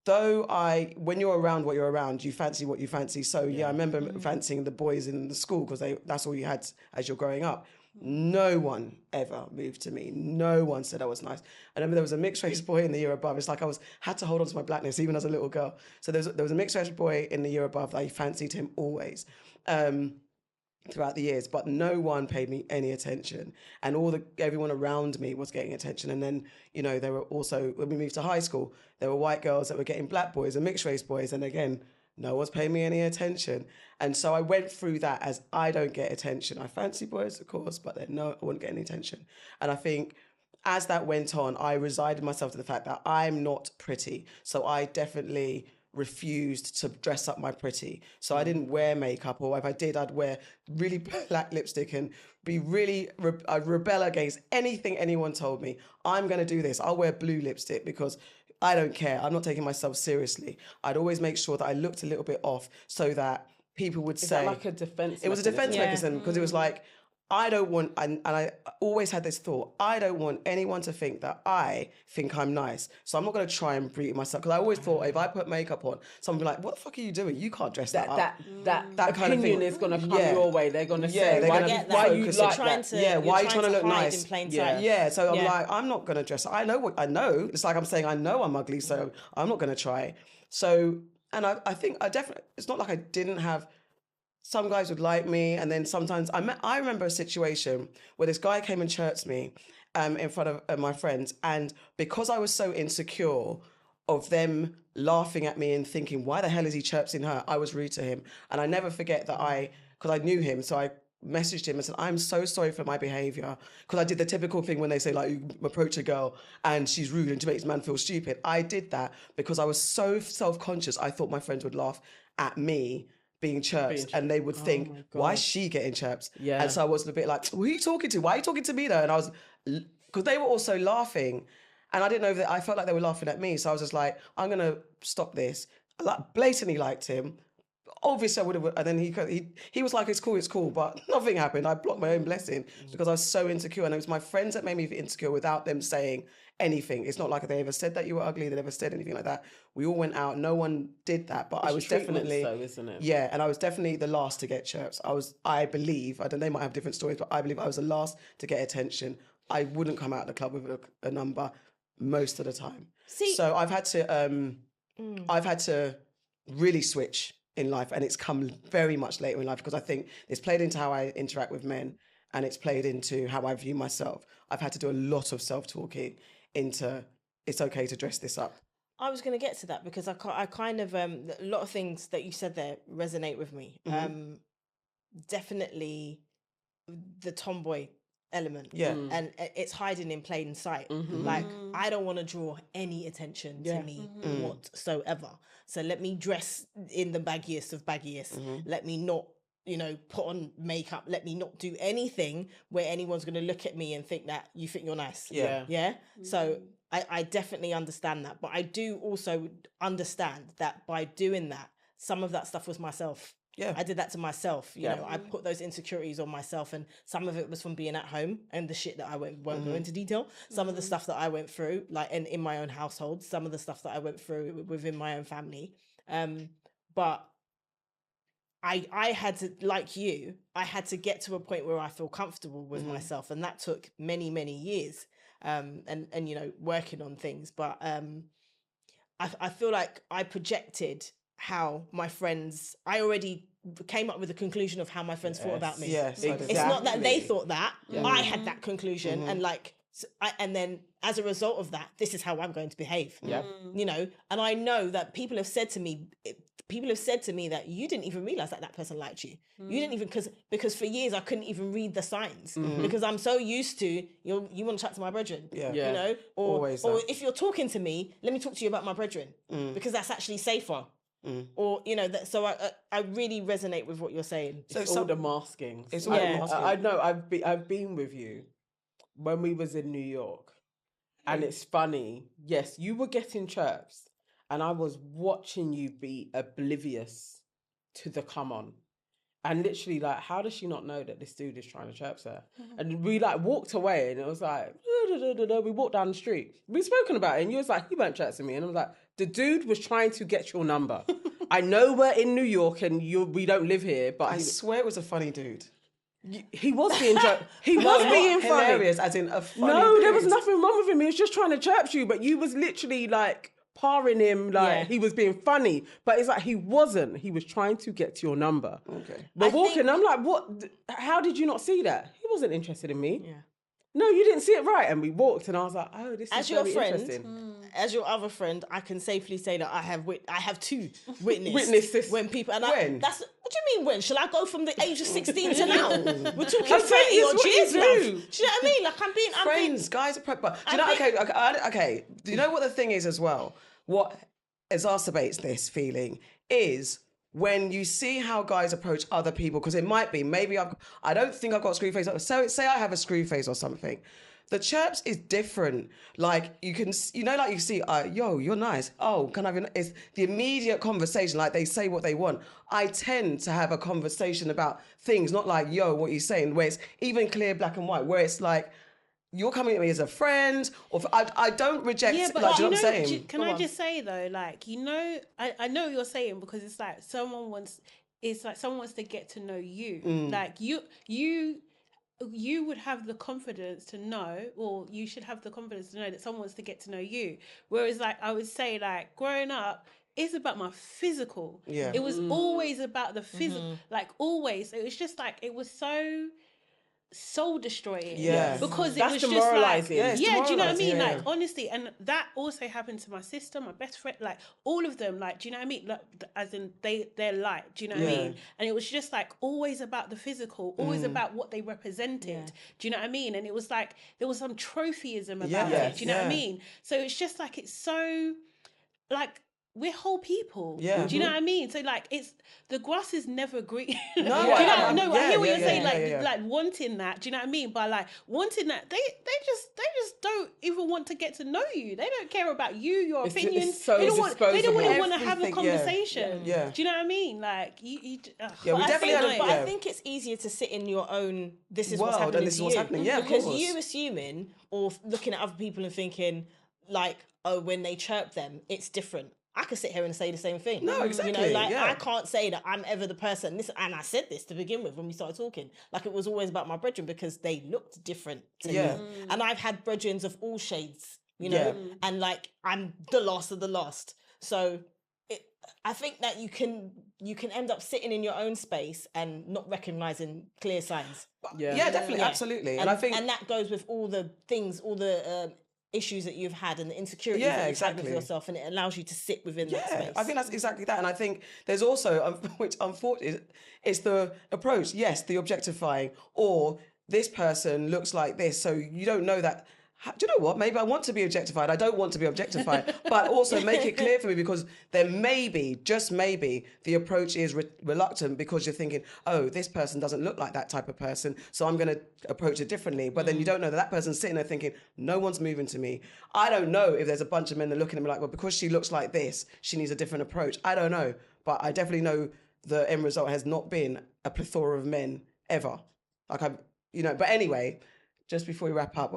though when you're around what you're around, you fancy what you fancy. So I remember fancying the boys in the school, because that's all you had as you're growing up. No one ever moved to me. No one said I was nice. I remember there was a mixed race boy in the year above. It's like I had to hold on to my blackness even as a little girl. So there was a mixed race boy in the year above that I fancied him always throughout the years, but no one paid me any attention, and everyone around me was getting attention. And then, you know, there were also, when we moved to high school, there were white girls that were getting black boys and mixed race boys, and again, no one's paying me any attention. And so I went through that as, I don't get attention. I fancy boys, of course, but then no, I wouldn't get any attention. And I think as that went on, I resigned myself to the fact that I'm not pretty. So I definitely refused to dress up my pretty. So I didn't wear makeup, or if I did, I'd wear really black lipstick and be really, I'd rebel against anything anyone told me. I'm going to do this. I'll wear blue lipstick because I don't care. I'm not taking myself seriously. I'd always make sure that I looked a little bit off so that people would say... Is that like a defense It was a defense mechanism because it was like, I don't want, and I always had this thought, I don't want anyone to think that I think I'm nice. So I'm not going to try and breathe myself. Because I always thought if I put makeup on, someone would be like, what the fuck are you doing? You can't dress that up. That kind of thing is going to come your way. They're going to say, they're why gonna are you like trying that? to, why are you trying to look hide nice? in plain sight. Yeah, so I'm like, I'm not going to dress. I know what I know. It's like I'm saying I know I'm ugly, so I'm not going to try. So, and I think I definitely, it's not like I didn't have, some guys would like me, and then sometimes I remember a situation where this guy came and chirped me in front of my friends, and because I was so insecure of them laughing at me and thinking, why the hell is he chirping her? I was rude to him. And I never forget that because I knew him, so I messaged him and said, I'm so sorry for my behaviour, because I did the typical thing when they say, like, you approach a girl and she's rude and she makes a man feel stupid. I did that because I was so self-conscious. I thought my friends would laugh at me being chirped, and they would think, why is she getting chirped? Yeah. And so I was a bit like, who are you talking to? Why are you talking to me though? And I was, because they were also laughing, and I didn't know that, I felt like they were laughing at me. So I was just like, I'm going to stop this. I blatantly liked him. Obviously I would have, and then he was like, it's cool, but nothing happened. I blocked my own blessing because I was so insecure, and it was my friends that made me insecure without them saying anything. It's not like they ever said that you were ugly, they never said anything like that. We all went out, no one did that, but I was definitely, though, isn't it? Yeah, and I was definitely the last to get chirps. I believe, I don't, they might have different stories, but I believe I was the last to get attention. I wouldn't come out of the club with a number most of the time. So I've had to really switch in life, and it's come very much later in life because I think it's played into how I interact with men, and it's played into how I view myself. I've had to do a lot of self-talking into, it's okay to dress this up. I was going to get to that because I kind of, a lot of things that you said there resonate with me. Definitely the tomboy element. Yeah. And it's hiding in plain sight. Like, I don't want to draw any attention to me whatsoever. So let me dress in the baggiest of baggiest. Let me not, put on makeup. Let me not do anything where anyone's going to look at me and think that you think you're nice. Yeah. So I definitely understand that. But I do also understand that by doing that, some of that stuff was myself. Yeah, I did that to myself. You know, I put those insecurities on myself, and some of it was from being at home and the shit that I won't go into detail. Some of the stuff that I went through, like in my own household, some of the stuff that I went through within my own family. But I had to, like you, I had to get to a point where I feel comfortable with myself, and that took many, many years. And working on things, but I feel like I projected how my friends, I already came up with a conclusion of how my friends thought about me. Yes, exactly. It's not that they thought that, I had that conclusion, and and then as a result of that, this is how I'm going to behave. And I know that people have said to me that you didn't even realize that person liked you. You didn't even, because for years I couldn't even read the signs because I'm so used to, you want to chat to my brethren, or if you're talking to me, let me talk to you about my brethren because that's actually safer. Or so I really resonate with what you're saying. It's all the masking. It's all the masking. I know. I've been with you when we was in New York, and it's funny. Yes, you were getting chirps, and I was watching you be oblivious to the come on, and literally like, how does she not know that this dude is trying to chirp her? And we like walked away, and it was like, we walked down the street. We've spoken about it, and you was like, he weren't chirping me, and I was like, the dude was trying to get your number. I know we're in New York and we don't live here, but I swear it was a funny dude. He was being he was being hilarious, funny. as in a funny No, dude. there was nothing wrong with him. He was just trying to chirp you, but you was literally like parring him like he was being funny. But it's like he wasn't. He was trying to get to your number. Okay. We're walking. I'm like, what? How did you not see that? He wasn't interested in me. Yeah. no, you didn't see it right. And we walked, and I was like, oh, this As is your very friend, interesting. as your other friend, I can safely say that I have two witnessed Witnessed this. when people and When? that's what do you mean when? Shall I go from the age of 16 to now? We're talking I'm 30 saying odd it's what years, you bruv. do. Do you know what I mean? Like I'm being Friends, guys are but do you know? Okay. Do you know what the thing is as well? What exacerbates this feeling is when you see how guys approach other people, because it might be maybe I don't think I've got a screw face. So say I have a screw face or something. The chirps is different. Like you can, like you see, yo, you're nice. Oh, can I have your? It's the immediate conversation. Like they say what they want. I tend to have a conversation about things, not like, yo, what you saying, where it's even clear black and white, where it's like, you're coming at me as a friend, or I don't reject. Yeah, but like, do you know what I'm saying? Can I just say though, like, I know what you're saying, because it's like someone wants to get to know you. Like you would have the confidence to know, or you should have the confidence to know that someone wants to get to know you. Whereas like I would say, like growing up, it's about my physical. Yeah. It was always about the physical, like always. It was just like, it was so soul destroying. Yeah. Because That's it was demoralizing. just like, Yeah, do you know what I mean? demoralizing, Like honestly, and that also happened to my sister, my best friend, like all of them. Like, do you know what I mean? Like, as in they're light. Do you know what I mean? And it was just like always about the physical, always about what they represented. Do you know what I mean? And it was like there was some trophyism about it. Do you know what I mean? So it's just like, it's so like, we're whole people. Yeah. Do you know what I mean? So like, it's the grass is never green. No, Do you know? No, I hear what you're saying. yeah. Like wanting that. Do you know what I mean? By like wanting that, they just don't even want to get to know you. They don't care about you, your opinions. It's so they don't disposable. even want to have a Everything, yeah. conversation. Yeah. Do you know what I mean? Like you we But definitely I think it's easier to sit in your own. This is what's World, happening. and this is to what's you. happening. Yeah, of because course. you assuming or looking at other people and thinking like, oh, when they chirp them, it's different. I could sit here and say the same thing. No, exactly, You know, like yeah. I can't say that I'm ever the person. And I said this to begin with when we started talking. Like it was always about my brethren because they looked different to me. And I've had brethrens of all shades, you know, and like I'm the last of the last. So I think that you can end up sitting in your own space and not recognizing clear signs. Yeah, definitely, absolutely. And I think that goes with all the things, all the issues that you've had and the insecurities that you've had with yourself, and it allows you to sit within that space. I think that's exactly that. And I think there's also, which unfortunately, it's the approach, yes, the objectifying, or this person looks like this, so you don't know that. Do you know what? Maybe I want to be objectified. I don't want to be objectified, but also make it clear for me, because then maybe, just maybe, the approach is reluctant because you're thinking, oh, this person doesn't look like that type of person, so I'm going to approach it differently. But then you don't know that person's sitting there thinking, no one's moving to me. I don't know if there's a bunch of men that are looking at me like, well, because she looks like this, she needs a different approach. I don't know. But I definitely know the end result has not been a plethora of men ever. Like but anyway, just before we wrap up,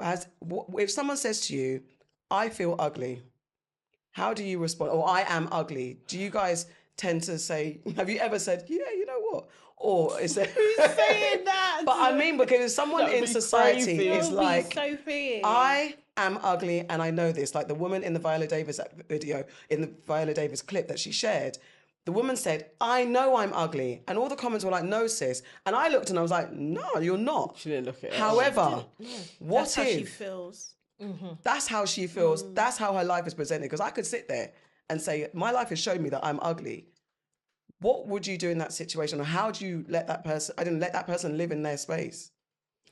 if someone says to you, I feel ugly, how do you respond? Or I am ugly. Do you guys tend to say, have you ever said, yeah, you know what? Or is there... Who's saying that? But I mean, because someone in society is like, so freeing. I am ugly and I know this. Like the woman in the Viola Davis video, in the Viola Davis clip that she shared, the woman said, I know I'm ugly. And all the comments were like, no, sis. And I looked and I was like, no, you're not. She didn't look at it. However, what That's how she if... feels. That's how she feels. That's how her life is presented. Because I could sit there and say, my life has shown me that I'm ugly. What would you do in that situation? Or how do you let that person live in their space?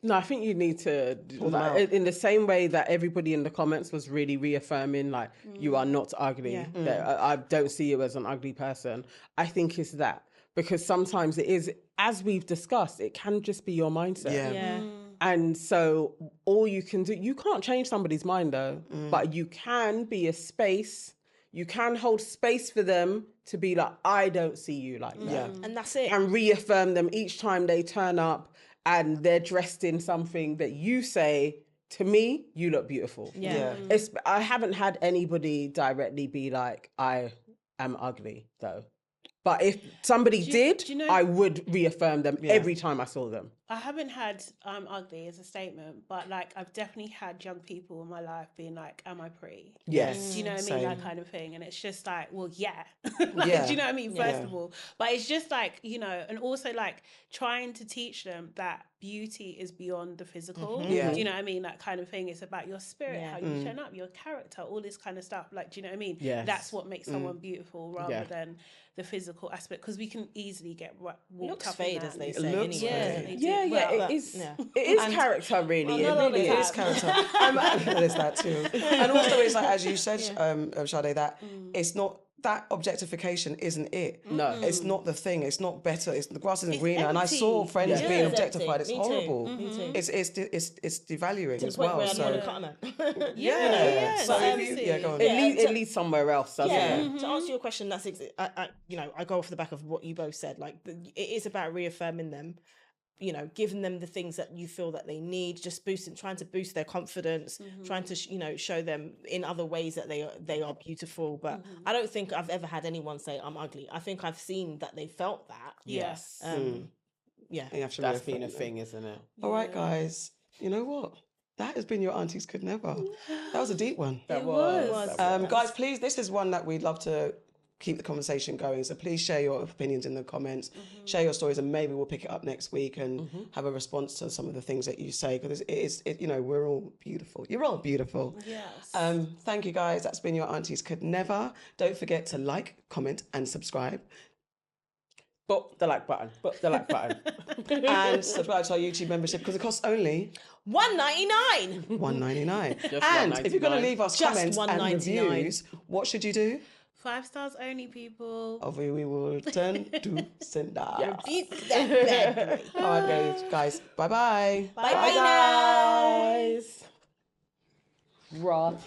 No, I think you need to, them out. in the same way that everybody in the comments was really reaffirming, like, you are not ugly. That I don't see you as an ugly person. I think it's that. Because sometimes it is, as we've discussed, it can just be your mindset. Yeah. And so all you can do, you can't change somebody's mind though, but you can be a space, you can hold space for them to be like, I don't see you like that. And that's it. And reaffirm them each time they turn up and they're dressed in something that you say, to me, you look beautiful. I haven't had anybody directly be like, I am ugly though. But if somebody did, I would reaffirm them every time I saw them. I haven't had I'm ugly as a statement, but like I've definitely had young people in my life being like, am I pretty? Yes. Do you know what I Same. mean? That kind of thing. And it's just like, well, yeah. Yeah. Do you know what I mean? First Yeah. of all. But it's just like, you know, and also like trying to teach them that beauty is beyond the physical. Yeah. Do you know what I mean? That kind of thing. It's about your spirit, Yeah. how you turn up, your character, all this kind of stuff. Like, do you know what I mean? Yes. That's what makes someone beautiful rather Yeah. than the physical aspect, because we can easily get walked Looks up fade, in that. as they say. Looks Anyway. fade. They do. It is character, really. It really It is. is character. There's that too. And also, it's like, as you said, Sade, that it's not, that objectification isn't it. No. It's not the thing. It's not better. It's, the grass isn't It's greener. And I saw empty. friends Yeah. being It's objectified. It's empty. Me too. horrible. Me too. It's devaluing To as the point well. where I don't want to So cut a man. yeah. So so, if you, yeah, go on. It leads somewhere else, doesn't Yeah, it? to answer your question, that's I I go off the back of what you both said. Like it is about reaffirming them, you know, giving them the things that you feel that they need, just trying to boost their confidence, trying to show them in other ways that they are beautiful. But I don't think I've ever had anyone say I'm ugly. I think I've seen that they felt that. Yes. You have to That's reaffirm been a them. thing, isn't it? All right, guys. You know what? That has been your Aunties Could Never. That was a deep one. That was. Guys, please, this is one that we'd love to keep the conversation going. So please share your opinions in the comments, share your stories, and maybe we'll pick it up next week and have a response to some of the things that you say, because we're all beautiful. You're all beautiful. Yes. Thank you, guys. That's been your Aunties Could Never. Don't forget to like, comment, and subscribe. But the like button. And subscribe to our YouTube membership, because it costs only $1.99. $1.99. Just And if you're going to $1.99. leave us Just comments and $1.99. reviews, what should you do? 5 stars only, people. Of we will turn to sender. Beat that bad boy. All right, guys. Bye-bye. Bye bye now. Guys. Rotty.